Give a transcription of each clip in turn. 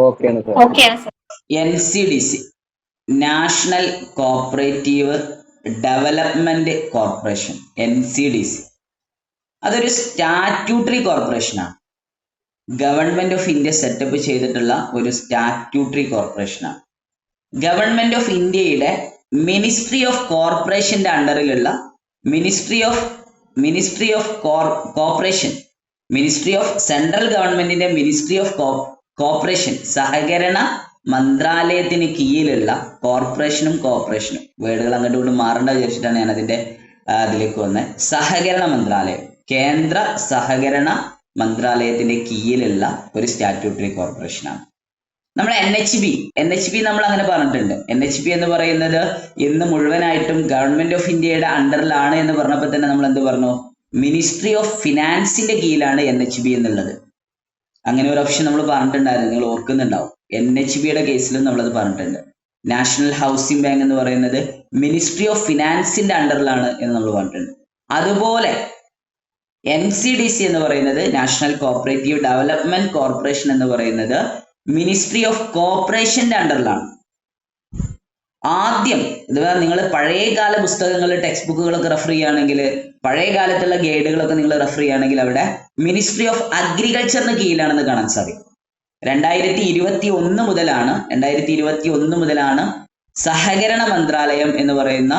ഓക്കെയാണ് sir. NCDC national cooperative development corporation, NCDC അതൊരു statutory കോർപ്പറേഷനാണ്. ഗവൺമെന്റ് ഓഫ് ഇന്ത്യ സെറ്റപ്പ് ചെയ്തിട്ടുള്ള ഒരു സ്റ്റാറ്റ്യൂട്ടറി കോർപ്പറേഷനാണ്. ഗവൺമെന്റ് ഓഫ് ഇന്ത്യയുടെ മിനിസ്ട്രി ഓഫ് കോർപ്പറേഷന്റെ അണ്ടറിലുള്ള ministry of cooperation, ministry of central ഗവൺമെന്റിന്റെ മിനിസ്ട്രി ഓഫ് കോർപ്പറേഷൻ, സഹകരണ മന്ത്രാലയത്തിന് കീഴിലുള്ള കോർപ്പറേഷനും വേർഡുകൾ അങ്ങോട്ട് കൊണ്ട് മാറേണ്ട വിചാരിച്ചിട്ടാണ് ഞാൻ അതിന്റെ അതിലേക്ക് വന്നത്. സഹകരണ മന്ത്രാലയം, കേന്ദ്ര സഹകരണ മന്ത്രാലയത്തിന്റെ കീഴിലുള്ള ഒരു സ്റ്റാറ്റ്യൂട്ടറി കോർപ്പറേഷനാണ്. നമ്മുടെ NHB നമ്മൾ അങ്ങനെ പറഞ്ഞിട്ടുണ്ട്. NHB എന്ന് പറയുന്നത് ഇന്ന് മുഴുവനായിട്ടും ഗവൺമെന്റ് ഓഫ് ഇന്ത്യയുടെ അണ്ടറിലാണ് എന്ന് പറഞ്ഞപ്പോൾ തന്നെ നമ്മൾ എന്ത് പറഞ്ഞു? മിനിസ്ട്രി ഓഫ് ഫിനാൻസിന്റെ കീഴിലാണ് NHB എന്നുള്ളത്. അങ്ങനെ ഒരു ഓപ്ഷൻ നമ്മൾ പറഞ്ഞിട്ടുണ്ടായിരുന്നു, നിങ്ങൾ ഓർക്കുന്നുണ്ടാവും. NHBയുടെ കേസിലും നമ്മളത് പറഞ്ഞിട്ടുണ്ട്. നാഷണൽ ഹൗസിംഗ് ബാങ്ക് എന്ന് പറയുന്നത് മിനിസ്ട്രി ഓഫ് ഫിനാൻസിന്റെ അണ്ടറിലാണ് എന്ന് നമ്മൾ പറഞ്ഞിട്ടുണ്ട്. അതുപോലെ NCDC എന്ന് പറയുന്നത് നാഷണൽ കോപ്പറേറ്റീവ് ഡെവലപ്മെന്റ് കോർപ്പറേഷൻ എന്ന് പറയുന്നത് മിനിസ്ട്രി ഓഫ് കോർപ്പറേഷന്റെ അണ്ടറിലാണ്. ആദ്യം നിങ്ങൾ പഴയകാല പുസ്തകങ്ങൾ, ടെക്സ്റ്റ് ബുക്കുകളൊക്കെ റെഫർ ചെയ്യുകയാണെങ്കിൽ, പഴയ കാലത്തുള്ള ഗൈഡുകളൊക്കെ നിങ്ങൾ റെഫർ ചെയ്യുകയാണെങ്കിൽ അവിടെ മിനിസ്ട്രി ഓഫ് അഗ്രികൾച്ചറിന് കീഴിലാണെന്ന് കാണാൻ സാധിക്കും. 2021 മുതലാണ് സഹകരണ മന്ത്രാലയം എന്ന് പറയുന്ന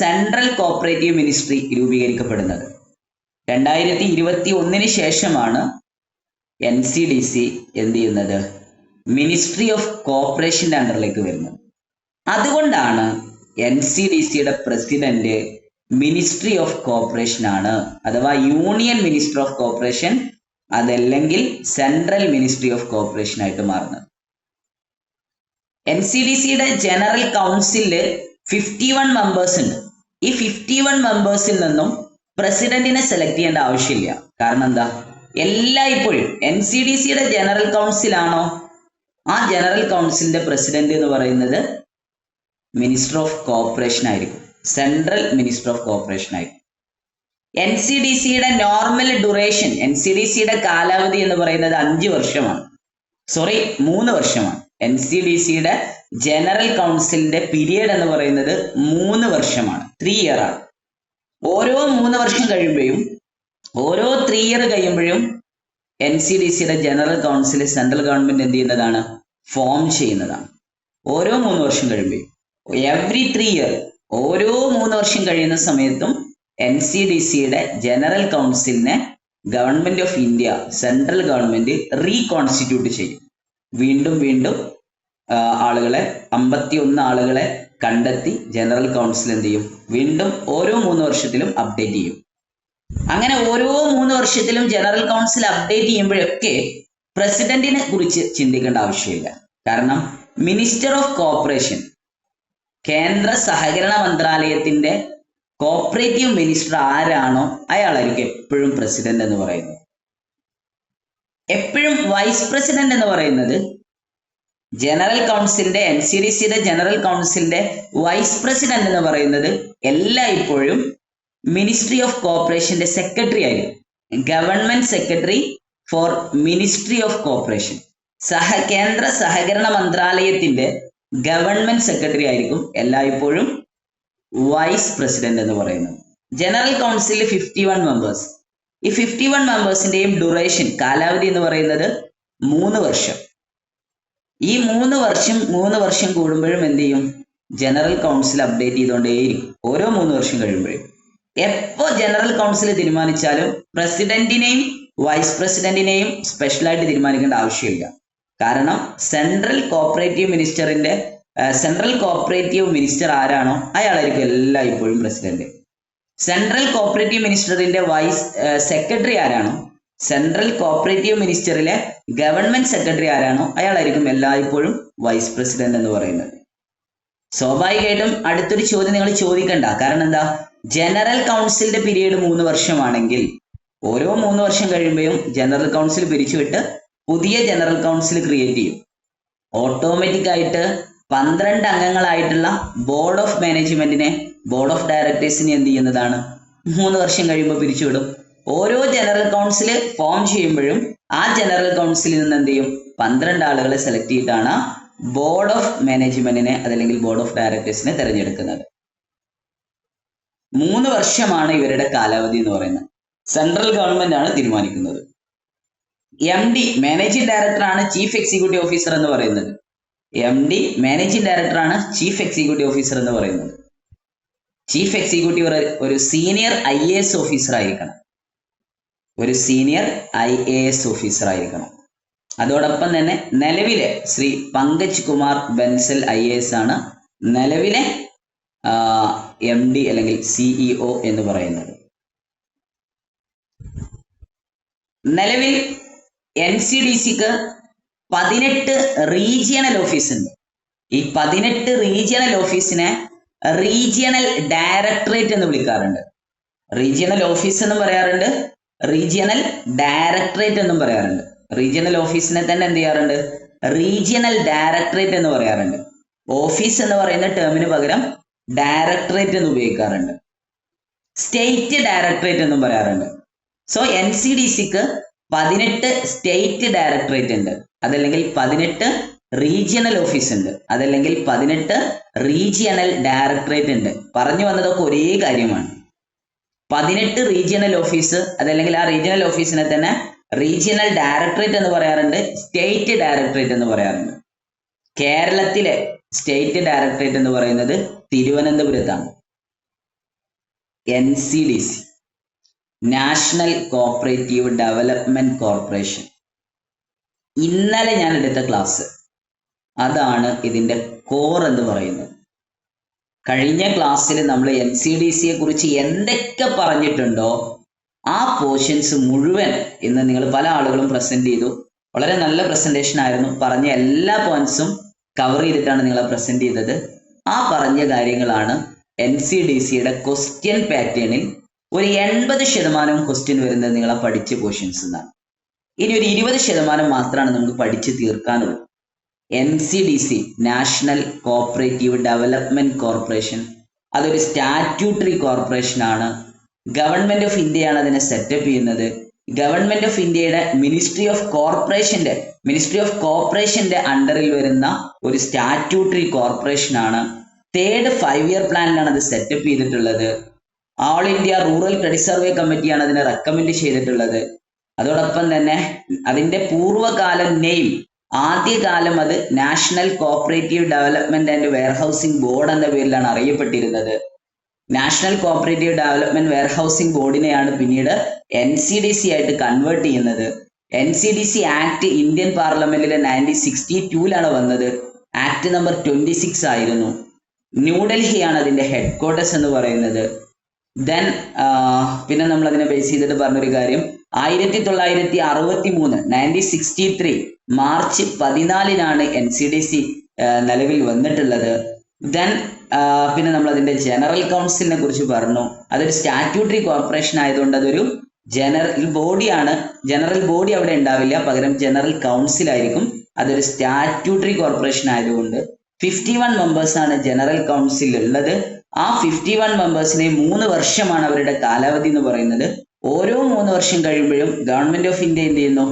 സെൻട്രൽ കോപ്പറേറ്റീവ് മിനിസ്ട്രി രൂപീകരിക്കപ്പെടുന്നത്. 2021 ശേഷമാണ് NCDC എന്ത് ചെയ്യുന്നത്? മിനിസ്ട്രി ഓഫ് കോർപ്പറേഷന്റെ അണ്ടറിലേക്ക് വരുന്നത്. അതുകൊണ്ടാണ് NCDCയുടെ പ്രസിഡന്റ് മിനിസ്ട്രി ഓഫ് കോർപ്പറേഷൻ ആണ്, അഥവാ യൂണിയൻ മിനിസ്റ്റർ ഓഫ് കോർപ്പറേഷൻ, അതല്ലെങ്കിൽ സെൻട്രൽ മിനിസ്ട്രി ഓഫ് കോർപ്പറേഷൻ ആയിട്ട് മാറുന്നത്. NCDCയുടെ ജനറൽ കൗൺസിലില് 51 മെമ്പേഴ്സ് ഉണ്ട്. ഈ 51 മെമ്പേഴ്സിൽ നിന്നും പ്രസിഡന്റിനെ സെലക്ട് ചെയ്യേണ്ട ആവശ്യമില്ല. കാരണം എന്താ? എല്ലായ്പ്പോഴും NCDCയുടെ ജനറൽ കൗൺസിൽ ആണോ, ആ ജനറൽ കൗൺസിലിന്റെ പ്രസിഡന്റ് എന്ന് പറയുന്നത് മിനിസ്റ്റർ ഓഫ് കോർപ്പറേഷൻ ആയിരിക്കും, സെൻട്രൽ മിനിസ്റ്റർ ഓഫ് കോർപ്പറേഷൻ ആയിരിക്കും. NCDCയുടെ നോർമൽ ഡ്യൂറേഷൻ, NCDCയുടെ കാലാവധി എന്ന് പറയുന്നത് 3 വർഷമാണ്. NCDCയുടെ ജനറൽ കൗൺസിലിന്റെ പീരിയഡ് എന്ന് പറയുന്നത് 3 വർഷമാണ്, 3 ഇയർ ആണ്. ഓരോ 3 വർഷം കഴിയുമ്പോഴും, ഓരോ 3 ഇയർ കഴിയുമ്പോഴും NCDCയുടെ ജനറൽ കൗൺസിൽ സെൻട്രൽ ഗവൺമെന്റ് എന്ത് ചെയ്യുന്നതാണ്? ഫോം ചെയ്യുന്നതാണ്. ഓരോ 3 വർഷം കഴിയുമ്പോഴും, എവറി 3 ഇയർ, ഓരോ 3 വർഷം കഴിയുന്ന സമയത്തും NCDCയുടെ ജനറൽ കൗൺസിലിനെ government of India, central government reconstitute ചെയ്യും. വീണ്ടും ആളുകളെ 51 ആളുകളെ കണ്ടെത്തി ജനറൽ കൗൺസിൽ എന്ത് ചെയ്യും? വീണ്ടും ഓരോ 3 വർഷത്തിലും അപ്ഡേറ്റ് ചെയ്യും. അങ്ങനെ ഓരോ 3 വർഷത്തിലും ജനറൽ കൗൺസിൽ അപ്ഡേറ്റ് ചെയ്യുമ്പോഴൊക്കെ പ്രസിഡന്റിനെ കുറിച്ച് ചിന്തിക്കേണ്ട ആവശ്യമില്ല. കാരണം മിനിസ്റ്റർ ഓഫ് കോർപ്പറേഷൻ, കേന്ദ്ര സഹകരണ മന്ത്രാലയത്തിന്റെ കോപ്പറേറ്റീവ് മിനിസ്റ്റർ ആരാണോ അയാളായിരിക്കും എപ്പോഴും പ്രസിഡന്റ് എന്ന് പറയുന്നത്. എപ്പോഴും വൈസ് പ്രസിഡന്റ് എന്ന് പറയുന്നത് ജനറൽ കൗൺസിലിന്റെ, NCDCയുടെ ജനറൽ കൗൺസിലിന്റെ വൈസ് പ്രസിഡന്റ് എന്ന് പറയുന്നത് എല്ലായ്പ്പോഴും മിനിസ്ട്രി ഓഫ് കോർപ്പറേഷന്റെ സെക്രട്ടറി ആയിരിക്കും. Government secretary for ministry of corporation, കേന്ദ്ര സഹകരണ മന്ത്രാലയത്തിന്റെ ഗവൺമെന്റ് സെക്രട്ടറി ആയിരിക്കും എല്ലായ്പ്പോഴും വൈസ് പ്രസിഡന്റ് എന്ന് പറയുന്നത്. ജനറൽ കൗൺസിലിൽ 51 മെമ്പേഴ്സ്. ഈ 51 മെമ്പേഴ്സിന്റെയും ഡ്യൂറേഷൻ, കാലാവധി എന്ന് പറയുന്നത് 3 വർഷം. ഈ 3 വർഷം കൂടുമ്പോഴും എന്ത് ചെയ്യും? ജനറൽ കൗൺസിൽ അപ്ഡേറ്റ് ചെയ്തുകൊണ്ടേയിരിക്കും ഓരോ 3 വർഷം കഴിയുമ്പോഴും. എപ്പോ ജനറൽ കൗൺസിൽ തീരുമാനിച്ചാലും പ്രസിഡന്റിനെയും വൈസ് പ്രസിഡന്റിനെയും സ്പെഷ്യലായിട്ട് തീരുമാനിക്കേണ്ട ആവശ്യമില്ല. കാരണം സെൻട്രൽ കോപ്പറേറ്റീവ് മിനിസ്റ്റർ ആരാണോ അയാളായിരിക്കും എല്ലായ്പ്പോഴും പ്രസിഡന്റ്. സെൻട്രൽ കോപ്പറേറ്റീവ് മിനിസ്റ്ററിന്റെ വൈസ് സെക്രട്ടറി ആരാണോ, സെൻട്രൽ കോപ്പറേറ്റീവ് മിനിസ്റ്ററിലെ ഗവൺമെന്റ് സെക്രട്ടറി ആരാണോ അയാളായിരിക്കും എല്ലായ്പ്പോഴും വൈസ് പ്രസിഡന്റ് എന്ന് പറയുന്നത്. സ്വാഭാവികമായിട്ടും അടുത്തൊരു ചോദ്യം നിങ്ങൾ ചോദിക്കണ്ട. കാരണം എന്താ? ജനറൽ കൗൺസിലിന്റെ പീരീഡ് 3 വർഷമാണെങ്കിൽ ഓരോ 3 വർഷം കഴിയുമ്പോഴും ജനറൽ കൗൺസിൽ പിരിച്ചുവിട്ട് പുതിയ ജനറൽ കൗൺസിൽ ക്രിയേറ്റ് ചെയ്യും. ഓട്ടോമാറ്റിക് ആയിട്ട് 12 അംഗങ്ങളായിട്ടുള്ള ബോർഡ് ഓഫ് മാനേജ്മെന്റിനെ, ബോർഡ് ഓഫ് ഡയറക്ടേഴ്സിനെ എന്ത് ചെയ്യുന്നതാണ്? 3 വർഷം കഴിയുമ്പോൾ പിരിച്ചുവിടും. ഓരോ ജനറൽ കൗൺസിൽ ഫോം ചെയ്യുമ്പോഴും ആ ജനറൽ കൗൺസിലിൽ നിന്ന് എന്ത് ചെയ്യും? 12 ആളുകളെ സെലക്ട് ചെയ്തിട്ടാണ് ബോർഡ് ഓഫ് മാനേജ്മെന്റിനെ അതല്ലെങ്കിൽ ബോർഡ് ഓഫ് ഡയറക്ടേഴ്സിനെ തിരഞ്ഞെടുക്കുന്നത്. 3 വർഷമാണ് ഇവരുടെ കാലാവധി എന്ന് പറയുന്നത്. സെൻട്രൽ ഗവൺമെന്റ് ആണ് തീരുമാനിക്കുന്നത്. MD മാനേജിംഗ് ഡയറക്ടർ ആണ് ചീഫ് എക്സിക്യൂട്ടീവ് ഓഫീസർ എന്ന് പറയുന്നത്. MD മാനേജിംഗ് ഡയറക്ടർ ആണ് ചീഫ് എക്സിക്യൂട്ടീവ് ഓഫീസർ എന്ന് പറയുന്നത്. ചീഫ് എക്സിക്യൂട്ടീവ് ഒരു സീനിയർ IAS ഓഫീസർ ആയിരിക്കണം. ഒരു സീനിയർ IAS ഓഫീസർ ആയിരിക്കണം. അതോടൊപ്പം തന്നെ നിലവിലെ ശ്രീ പങ്കജ് കുമാർ ബൻസൽ IAS ആണ് നിലവിലെ MD അല്ലെങ്കിൽ CEO എന്ന് പറയുന്നത്. നിലവിൽ NCDCക്ക് 18 റീജിയണൽ ഓഫീസ് ഉണ്ട്. ഈ 18 റീജിയണൽ ഓഫീസിനെ റീജിയണൽ ഡയറക്ടറേറ്റ് എന്ന് വിളിക്കാറുണ്ട്. റീജിയണൽ ഓഫീസ് എന്നും പറയാറുണ്ട്, റീജിയണൽ ഡയറക്ടറേറ്റ് എന്നും പറയാറുണ്ട്. റീജിയണൽ ഓഫീസിനെ തന്നെ എന്ത് ചെയ്യാറുണ്ട്? റീജിയണൽ ഡയറക്ടറേറ്റ് എന്ന് പറയാറുണ്ട്. ഓഫീസ് എന്ന് പറയുന്ന ടേമിന് പകരം ഡയറക്ടറേറ്റ് എന്ന് ഉപയോഗിക്കാറുണ്ട്. സ്റ്റേറ്റ് ഡയറക്ടറേറ്റ് എന്നും പറയാറുണ്ട്. സോ NCDCക്ക് 18 സ്റ്റേറ്റ് ഡയറക്ടറേറ്റ് ഉണ്ട്, അതല്ലെങ്കിൽ 18 റീജിയണൽ ഓഫീസ് ഉണ്ട്, അതല്ലെങ്കിൽ 18 റീജിയണൽ ഡയറക്ടറേറ്റ് ഉണ്ട്. പറഞ്ഞു വന്നതൊക്കെ ഒരേ കാര്യമാണ്. 18 റീജിയണൽ ഓഫീസ്, അതല്ലെങ്കിൽ ആ റീജിയണൽ ഓഫീസിനെ തന്നെ റീജിയണൽ ഡയറക്ടറേറ്റ് എന്ന് പറയാറുണ്ട്, സ്റ്റേറ്റ് ഡയറക്ടറേറ്റ് എന്ന് പറയാറുണ്ട്. കേരളത്തിലെ സ്റ്റേറ്റ് ഡയറക്ടറേറ്റ് എന്ന് പറയുന്നത് തിരുവനന്തപുരത്താണ്. NCDC national cooperative development corporation. ഇന്നലെ ഞാൻ എടുത്ത ക്ലാസ് അതാണ് ഇതിന്റെ കോർ എന്ന് പറയുന്നത്. കഴിഞ്ഞ ക്ലാസ്സിൽ നമ്മൾ NCDCയെ കുറിച്ച് എന്തൊക്കെ പറഞ്ഞിട്ടുണ്ടോ ആ പോർഷൻസ് മുഴുവൻ ഇന്ന് നിങ്ങൾ പല ആളുകളും പ്രസന്റ് ചെയ്തു. വളരെ നല്ല പ്രസന്റേഷൻ ആയിരുന്നു. പറഞ്ഞ എല്ലാ പോയിന്റ്സും കവർ ചെയ്തിട്ടാണ് നിങ്ങളെ പ്രസന്റ് ചെയ്തത്. ആ പറഞ്ഞ കാര്യങ്ങളാണ് NCDCയുടെ ക്വസ്റ്റ്യൻ പാറ്റേണിൽ ഒരു 80% ക്വസ്റ്റ്യൻ വരുന്നത് നിങ്ങളെ പഠിച്ച പോർഷൻസ് എന്നാണ്. ഇനി ഒരു 20% മാത്രമാണ് നമുക്ക് പഠിച്ച് തീർക്കാനുള്ളൂ. NCDC national cooperative development corporation അതൊരു സ്റ്റാറ്റ്യൂട്ടറി കോർപ്പറേഷൻ ആണ്. ഗവൺമെന്റ് ഓഫ് ഇന്ത്യയാണ് അതിനെ സെറ്റപ്പ് ചെയ്യുന്നത്. ഗവൺമെന്റ് ഓഫ് ഇന്ത്യയുടെ മിനിസ്ട്രി ഓഫ് കോർപ്പറേഷന്റെ അണ്ടറിൽ വരുന്ന ഒരു സ്റ്റാറ്റ്യൂട്ടറി കോർപ്പറേഷൻ ആണ്. 3rd 5-year പ്ലാനിലാണ് അത് സെറ്റപ്പ് ചെയ്തിട്ടുള്ളത്. All India rural credit survey കമ്മിറ്റിയാണ് അതിനെ റെക്കമെൻഡ് ചെയ്തിട്ടുള്ളത്. അതോടൊപ്പം തന്നെ അതിന്റെ പൂർവ്വകാലം നെയിം, ആദ്യകാലം അത് national cooperative development and warehousing board എന്ന പേരിലാണ് അറിയപ്പെട്ടിരുന്നത്. നാഷണൽ കോപ്പറേറ്റീവ് ഡെവലപ്മെന്റ് വെയർഹൌസിംഗ് ബോർഡിനെയാണ് പിന്നീട് NCDC ആയിട്ട് കൺവേർട്ട് ചെയ്യുന്നത്. NCDC ആക്ട് ഇന്ത്യൻ പാർലമെന്റിലെ 1962 വന്നത്. ആക്ട് നമ്പർ 26 ആയിരുന്നു. ന്യൂഡൽഹിയാണ് അതിന്റെ ഹെഡ് ക്വാർട്ടേഴ്സ് എന്ന് പറയുന്നത്. ദെൻ പിന്നെ നമ്മൾ അതിനെ ബേസ് ചെയ്തിട്ട് പറഞ്ഞൊരു കാര്യം, 1963 1963 മാർച്ച് 14 NCDC നിലവിൽ വന്നിട്ടുള്ളത്. ദെൻ പിന്നെ നമ്മൾ അതിന്റെ ജനറൽ കൗൺസിലിനെ കുറിച്ച് പറഞ്ഞു. അതൊരു സ്റ്റാറ്റ്യൂട്ടറി കോർപ്പറേഷൻ ആയതുകൊണ്ട് അതൊരു ജനറൽ ബോഡിയാണ്. ജനറൽ ബോഡി അവിടെ ഉണ്ടാവില്ല, പകരം ജനറൽ കൗൺസിൽ ആയിരിക്കും. അതൊരു സ്റ്റാറ്റ്യൂട്ടറി കോർപ്പറേഷൻ ആയതുകൊണ്ട് 51 മെമ്പേഴ്സാണ് ജനറൽ കൗൺസിൽ ഉള്ളത്. ആ 51 മെമ്പേഴ്സിനെ 3 വർഷമാണ് അവരുടെ കാലാവധി എന്ന് പറയുന്നത്. ഓരോ 3 വർഷം കഴിയുമ്പോഴും ഗവൺമെന്റ് ഓഫ് ഇന്ത്യ എന്ത് ചെയ്യുന്നു?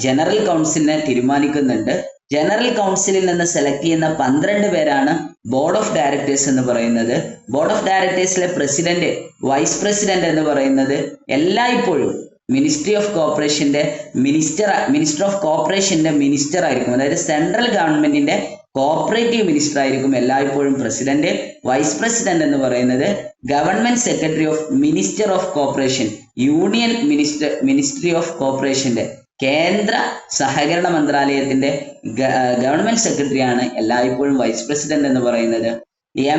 ജനറൽ കൗൺസിലിനെ തീരുമാനിക്കുന്നുണ്ട്. ജനറൽ കൗൺസിലിൽ നിന്ന് സെലക്ട് ചെയ്യുന്ന 12 പേരാണ് ബോർഡ് ഓഫ് ഡയറക്ടേഴ്സ് എന്ന് പറയുന്നത്. ബോർഡ് ഓഫ് ഡയറക്ടേഴ്സിലെ പ്രസിഡന്റ്, വൈസ് പ്രസിഡന്റ് എന്ന് പറയുന്നത് എല്ലായ്പ്പോഴും മിനിസ്റ്റർ ഓഫ് കോപ്പറേഷന്റെ മിനിസ്റ്റർ ആയിരിക്കും. അതായത് സെൻട്രൽ ഗവൺമെന്റിന്റെ കോപ്പറേറ്റീവ് മിനിസ്റ്റർ ആയിരിക്കും എല്ലായ്പ്പോഴും പ്രസിഡന്റ്. വൈസ് പ്രസിഡന്റ് എന്ന് പറയുന്നത് government secretary of minister of cooperation, union ministry of കോപ്പറേഷന്റെ കേന്ദ്ര സഹകരണ മന്ത്രാലയത്തിന്റെ ഗവൺമെന്റ് സെക്രട്ടറിയാണ് എല്ലായ്പ്പോഴും വൈസ് പ്രസിഡന്റ് എന്ന് പറയുന്നത്.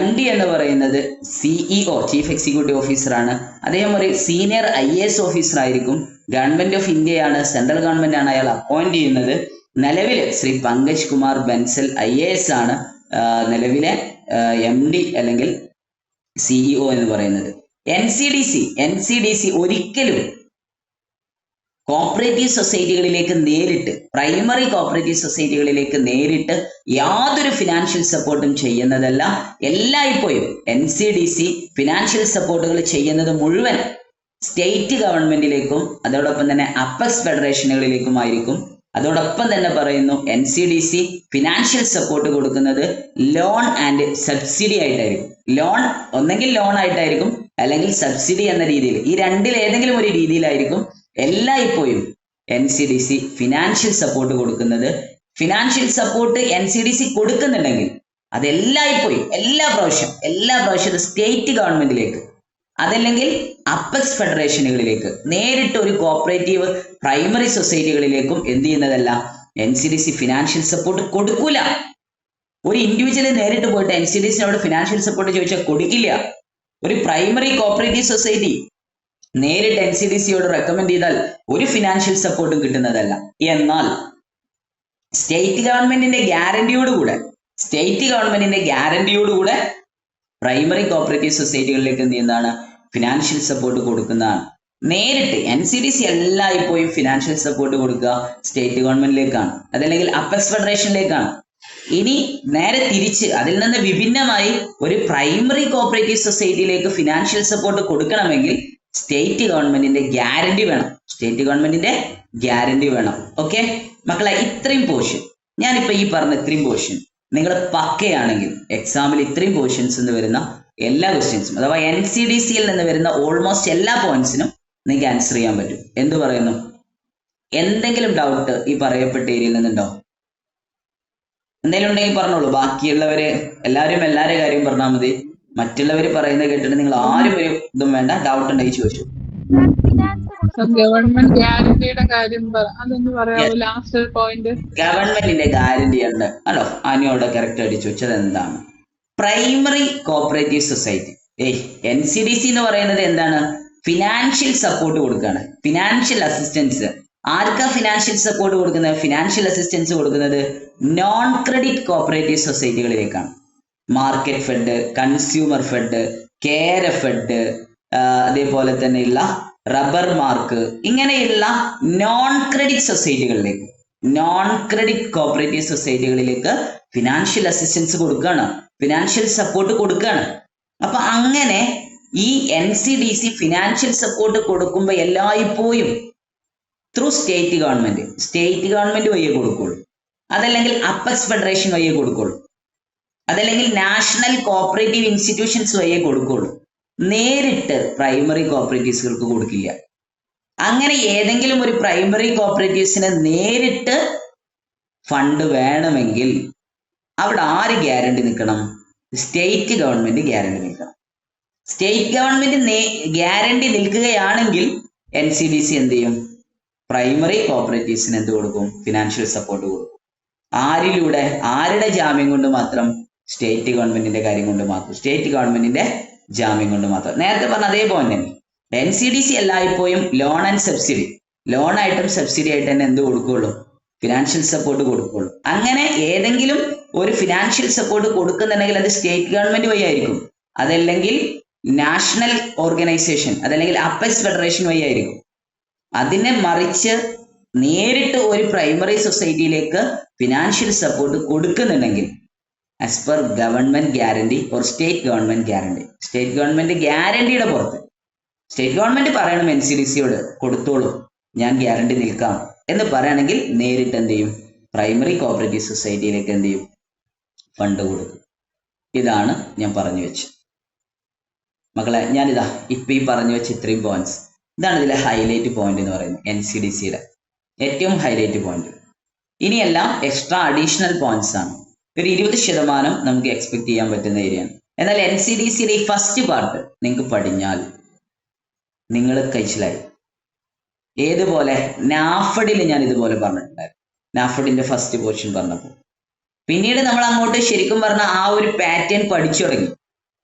MD എന്ന് പറയുന്നത് CEO, ചീഫ് എക്സിക്യൂട്ടീവ് ഓഫീസർ ആണ്. അദ്ദേഹം ഒരു സീനിയർ IAS ഓഫീസർ ആയിരിക്കും. ഗവൺമെന്റ് ഓഫ് ഇന്ത്യയാണ്, സെൻട്രൽ ഗവൺമെന്റ് ആണ് അയാൾ അപ്പോയിന്റ് ചെയ്യുന്നത്. നിലവിൽ ശ്രീ പങ്കജ് കുമാർ ബൻസൽ IAS ആണ് നിലവിലെ MD അല്ലെങ്കിൽ CEO എന്ന് പറയുന്നത്. NCDC ഒരിക്കലും കോപ്പറേറ്റീവ് സൊസൈറ്റികളിലേക്ക് നേരിട്ട്, പ്രൈമറി കോപ്പറേറ്റീവ് സൊസൈറ്റികളിലേക്ക് നേരിട്ട് യാതൊരു ഫിനാൻഷ്യൽ സപ്പോർട്ടും ചെയ്യുന്നതല്ല. എല്ലായ്പ്പോഴും NCDC ഫിനാൻഷ്യൽ സപ്പോർട്ടുകൾ ചെയ്യുന്നത് മുഴുവൻ സ്റ്റേറ്റ് ഗവൺമെന്റിലേക്കും അതോടൊപ്പം തന്നെ അപ്പെക്സ് ഫെഡറേഷനുകളിലേക്കുമായിരിക്കും. അതോടൊപ്പം തന്നെ പറയുന്നു NCDC ഫിനാൻഷ്യൽ സപ്പോർട്ട് കൊടുക്കുന്നത് ലോൺ ആൻഡ് സബ്സിഡി ആയിട്ടായിരിക്കും. ലോൺ ഒന്നെങ്കിൽ ലോൺ ആയിട്ടായിരിക്കും, അല്ലെങ്കിൽ സബ്സിഡി എന്ന രീതിയിൽ. ഈ രണ്ടിൽ ഏതെങ്കിലും ഒരു രീതിയിലായിരിക്കും എല്ലായ്പ്പോഴും NCDC ഫിനാൻഷ്യൽ സപ്പോർട്ട് കൊടുക്കുന്നത്. ഫിനാൻഷ്യൽ സപ്പോർട്ട് NCDC കൊടുക്കുന്നുണ്ടെങ്കിൽ അത് എല്ലായ്പ്പോഴും എല്ലാ പ്രാവശ്യം സ്റ്റേറ്റ് ഗവൺമെന്റിലേക്ക്, അതല്ലെങ്കിൽ അപ്പെക്സ് ഫെഡറേഷനുകളിലേക്ക്, നേരിട്ട് ഒരു കോപ്പറേറ്റീവ് പ്രൈമറി സൊസൈറ്റികളിലേക്കും എന്ത് ചെയ്യുന്നതല്ല, NCDC ഫിനാൻഷ്യൽ സപ്പോർട്ട് കൊടുക്കൂല. ഒരു ഇൻഡിവിജ്വല് നേരിട്ട് പോയിട്ട് NCDCനോട് ഫിനാൻഷ്യൽ സപ്പോർട്ട് ചോദിച്ചാൽ കൊടുക്കില്ല. ഒരു പ്രൈമറി കോപ്പറേറ്റീവ് സൊസൈറ്റി നേരിട്ട് NCDCയോട് റെക്കമെൻഡ് ചെയ്താൽ ഒരു ഫിനാൻഷ്യൽ സപ്പോർട്ടും കിട്ടുന്നതല്ല. എന്നാൽ സ്റ്റേറ്റ് ഗവൺമെന്റിന്റെ ഗ്യാരണ്ടിയോടുകൂടെ പ്രൈമറി കോപ്പറേറ്റീവ് സൊസൈറ്റികളിലേക്ക് എന്ത് ചെയ്യുന്നതാണ്, ഫിനാൻഷ്യൽ സപ്പോർട്ട് കൊടുക്കുന്നതാണ്. നേരിട്ട് NCDC എല്ലായ്പ്പോഴും ഫിനാൻഷ്യൽ സപ്പോർട്ട് കൊടുക്കുക സ്റ്റേറ്റ് ഗവൺമെന്റിലേക്കാണ്, അതല്ലെങ്കിൽ അപ്പെക്സ് ഫെഡറേഷനിലേക്കാണ്. ഇനി നേരെ തിരിച്ച് അതിൽ നിന്ന് വിഭിന്നമായി ഒരു പ്രൈമറി കോപ്പറേറ്റീവ് സൊസൈറ്റിയിലേക്ക് ഫിനാൻഷ്യൽ സപ്പോർട്ട് കൊടുക്കണമെങ്കിൽ സ്റ്റേറ്റ് ഗവൺമെന്റിന്റെ ഗ്യാരണ്ടി വേണം. ഓക്കെ മക്കളെ, ഇത്രയും പോർഷൻ ഞാനിപ്പോ ഈ പറഞ്ഞ ഇത്രയും പോർഷൻ നിങ്ങൾ പക്കയാണെങ്കിൽ എക്സാമിൽ ഇത്രയും പോർഷൻസ് നിന്ന് വരുന്ന എല്ലാ ക്വസ്റ്റ്യൻസും, അഥവാ NCDCയിൽ നിന്ന് വരുന്ന ഓൾമോസ്റ്റ് എല്ലാ പോയിന്റ്സിനും നിങ്ങൾക്ക് ആൻസർ ചെയ്യാൻ പറ്റും. എന്ത് പറയുന്നു? എന്തെങ്കിലും ഡൗട്ട് ഈ പറയപ്പെട്ട ഏരിയയിൽ നിന്നുണ്ടോ? എന്തെങ്കിലും ഉണ്ടെങ്കിൽ പറഞ്ഞോളൂ. ബാക്കിയുള്ളവര് എല്ലാവരും കാര്യം പറഞ്ഞാൽ മതി. മറ്റുള്ളവര് പറയുന്നത് കേട്ടിട്ട് നിങ്ങൾ ആരും ഒരു ഇതും വേണ്ട. ഡൗട്ട് ഉണ്ടെങ്കിൽ ചോദിച്ചു. ഗവൺമെന്റ് ഗ്യാരണ്ടിയുടെ കാര്യം അതൊന്ന് പറയാമോ? ലാസ്റ്റ് പോയിന്റ് ഗവൺമെന്റിന്റെ ഗ്യാരണ്ടി ഉണ്ട്. ഹലോ, അനുയോട് കറക്റ്റ് ആയിട്ട് ചോദിച്ചത് എന്താണ്? Primary cooperative society. NCDC എന്ന് പറയുന്നത് എന്താണ്? ഫിനാൻഷ്യൽ സപ്പോർട്ട് കൊടുക്കുകയാണ്, ഫിനാൻഷ്യൽ അസിസ്റ്റൻസ്. ആർക്കാ ഫിനാൻഷ്യൽ സപ്പോർട്ട് കൊടുക്കുന്നത്? ഫിനാൻഷ്യൽ അസിസ്റ്റൻസ് കൊടുക്കുന്നത് നോൺ ക്രെഡിറ്റ് കോപ്പറേറ്റീവ് സൊസൈറ്റികളിലേക്കാണ്. Market fed, consumer fed, KRFed, അതേപോലെ തന്നെയുള്ള റബ്ബർ മാർക്ക്, ഇങ്ങനെയുള്ള നോൺ ക്രെഡിറ്റ് സൊസൈറ്റികളിലേക്ക്, നോൺ ക്രെഡിറ്റ് കോപ്പറേറ്റീവ് സൊസൈറ്റികളിലേക്ക് ഫിനാൻഷ്യൽ അസിസ്റ്റൻസ് കൊടുക്കുകയാണ്, ഫിനാൻഷ്യൽ സപ്പോർട്ട് കൊടുക്കുകയാണ്. അപ്പൊ അങ്ങനെ ഈ NCDC ഫിനാൻഷ്യൽ സപ്പോർട്ട് കൊടുക്കുമ്പോൾ എല്ലായ്പ്പോഴും ത്രൂ സ്റ്റേറ്റ് ഗവൺമെന്റ് വഴിയേ കൊടുക്കുള്ളൂ, അതല്ലെങ്കിൽ അപ്പെക്സ് ഫെഡറേഷൻ വഴിയേ കൊടുക്കുള്ളൂ, അതല്ലെങ്കിൽ നാഷണൽ കോപ്പറേറ്റീവ് ഇൻസ്റ്റിറ്റ്യൂഷൻസ് വഴിയേ കൊടുക്കുള്ളൂ. നേരിട്ട് പ്രൈമറി കോപ്പറേറ്റീവ്സുകൾക്ക് കൊടുക്കില്ല. അങ്ങനെ ഏതെങ്കിലും ഒരു പ്രൈമറി കോപ്പറേറ്റീവ്സിന് നേരിട്ട് ഫണ്ട് വേണമെങ്കിൽ അവിടെ ആര് ഗ്യാരണ്ടി നിൽക്കണം? സ്റ്റേറ്റ് ഗവൺമെന്റ് ഗ്യാരണ്ടി നിൽക്കണം. സ്റ്റേറ്റ് ഗവൺമെന്റ് ഗ്യാരണ്ടി നിൽക്കുകയാണെങ്കിൽ NCDC എന്ത് ചെയ്യും? പ്രൈമറി കോപ്പറേറ്റീവ്സിന് എന്ത് കൊടുക്കും? ഫിനാൻഷ്യൽ സപ്പോർട്ട് കൊടുക്കും. ആരിലൂടെ? ആരുടെ ജാമ്യം കൊണ്ട് മാത്രം? സ്റ്റേറ്റ് ഗവൺമെന്റിന്റെ കാര്യം കൊണ്ട് മാത്രം, സ്റ്റേറ്റ് ഗവൺമെന്റിന്റെ ജാമ്യം കൊണ്ട് മാത്രം. നേരത്തെ പറഞ്ഞ അതേ പോയിന്റ് തന്നെ. NCDC എല്ലായ്പ്പോഴും ലോൺ ആൻഡ് സബ്സിഡി, ലോൺ ആയിട്ടും സബ്സിഡി ആയിട്ട് തന്നെ എന്ത് കൊടുക്കുള്ളൂ? ഫിനാൻഷ്യൽ സപ്പോർട്ട് കൊടുക്കുള്ളൂ. അങ്ങനെ ഏതെങ്കിലും ഒരു ഫിനാൻഷ്യൽ സപ്പോർട്ട് കൊടുക്കുന്നുണ്ടെങ്കിൽ അത് സ്റ്റേറ്റ് ഗവൺമെന്റ് വഴി ആയിരിക്കും, അതല്ലെങ്കിൽ നാഷണൽ ഓർഗനൈസേഷൻ, അതല്ലെങ്കിൽ അപ്പെക്സ് ഫെഡറേഷൻ വഴി ആയിരിക്കും. അതിനെ മറിച്ച് നേരിട്ട് ഒരു പ്രൈമറി സൊസൈറ്റിയിലേക്ക് ഫിനാൻഷ്യൽ സപ്പോർട്ട് കൊടുക്കുന്നുണ്ടെങ്കിൽ as per government guarantee or state government guarantee, state government ഗ്യാരണ്ടിയുടെ പുറത്ത് സ്റ്റേറ്റ് ഗവൺമെന്റ് പറയണം NCDCയോട് കൊടുത്തോളൂ, ഞാൻ ഗ്യാരണ്ടി നിൽക്കാം എന്ന് പറയുകയാണെങ്കിൽ നേരിട്ട് എന്ത് ചെയ്യും? പ്രൈമറി കോപ്പറേറ്റീവ് സൊസൈറ്റിയിലേക്ക് എന്ത് ചെയ്യും? ഫണ്ട് കൊടുക്കും. ഇതാണ് ഞാൻ പറഞ്ഞു വെച്ചത് മക്കളെ. ഞാനിതാ ഇപ്പൊ ഈ പറഞ്ഞു വെച്ച ഇത്രയും പോയിന്റ്സ്, ഇതാണ് ഇതിലെ ഹൈലൈറ്റ് പോയിന്റ് എന്ന് പറയുന്നത്, NCDCയുടെ ഏറ്റവും ഹൈലൈറ്റ് പോയിന്റ്. ഇനിയെല്ലാം എക്സ്ട്രാ അഡീഷണൽ പോയിന്റ്സ് ആണ്. ഒരു 20% നമുക്ക് എക്സ്പെക്ട് ചെയ്യാൻ പറ്റുന്ന ഏരിയയാണ്. എന്നാൽ NCDCയുടെ ഈ ഫസ്റ്റ് പാർട്ട് നിങ്ങൾക്ക് പഠിഞ്ഞാൽ നിങ്ങൾ കഴിച്ചിലായി. ഏതുപോലെ? നാഫഡിൽ ഞാൻ ഇതുപോലെ പറഞ്ഞിട്ടുണ്ടായിരുന്നു, നാഫഡിന്റെ ഫസ്റ്റ് പോർഷൻ പറഞ്ഞപ്പോൾ. പിന്നീട് നമ്മൾ അങ്ങോട്ട് ശരിക്കും പറഞ്ഞ ആ ഒരു പാറ്റേൺ പഠിച്ചു തുടങ്ങി.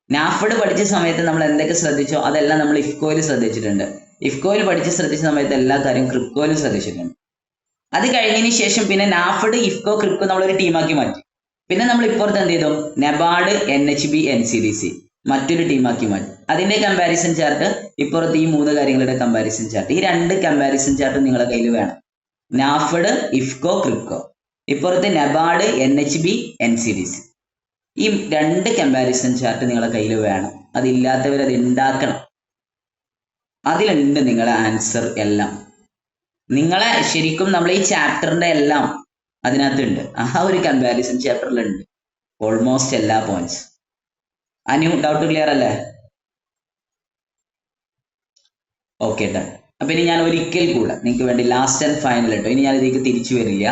നാഫഡ് പഠിച്ച സമയത്ത് നമ്മൾ എന്തൊക്കെ ശ്രദ്ധിച്ചോ അതെല്ലാം നമ്മൾ ഇഫ്കോയിൽ ശ്രദ്ധിച്ചിട്ടുണ്ട്. ഇഫ്കോയിൽ ശ്രദ്ധിച്ച സമയത്ത് എല്ലാ കാര്യവും ക്രിപ്കോയിലും ശ്രദ്ധിച്ചിട്ടുണ്ട്. അത് കഴിഞ്ഞതിന് ശേഷം പിന്നെ നാഫഡ്, ഇഫ്കോ, ക്രിപ്കോ നമ്മളൊരു ടീമാക്കി മാറ്റി. പിന്നെ നമ്മൾ ഇപ്പുറത്ത് എന്ത് ചെയ്തു? നബാർഡ്, NHB, NCDC മറ്റൊരു ടീമാക്കി മാറ്റി. അതിന്റെ കമ്പാരിസൺ ചാർട്ട് ഇപ്പുറത്ത് ഈ 3 കാര്യങ്ങളുടെ കമ്പാരിസൺ ചാർട്ട്, ഈ 2 കമ്പാരിസൺ ചാർട്ട് നിങ്ങളുടെ കയ്യിൽ വേണം. നാഫഡ്, ഇഫ്കോ, ക്രിപ്കോ, ഇപ്പുറത്ത് നബാർഡ്, NHB, NCDC. ഈ 2 കമ്പാരിസൺ ചാർട്ട് നിങ്ങളുടെ കയ്യിൽ വേണം. അതില്ലാത്തവർ അത് ഉണ്ടാക്കണം. അതിലുണ്ട് നിങ്ങളുടെ ആൻസർ എല്ലാം. നിങ്ങളെ ശരിക്കും നമ്മൾ ഈ ചാപ്റ്ററിന്റെ എല്ലാം അതിനകത്തുണ്ട്. ആ ഒരു കമ്പാരിസൺ ചാപ്റ്ററിലുണ്ട് ഓൾമോസ്റ്റ് എല്ലാ പോയിന്റ്സ്. അനു ഡൗട്ട് ക്ലിയർ അല്ലേ? Okay done. അപ്പൊ ഇനി ഞാൻ ഒരിക്കൽ കൂടെ നിങ്ങൾക്ക് വേണ്ടി ലാസ്റ്റ് ആൻഡ് ഫൈനൽ കേട്ടോ, ഇനി ഞാൻ ഇതിലേക്ക് തിരിച്ചു വരില്ല.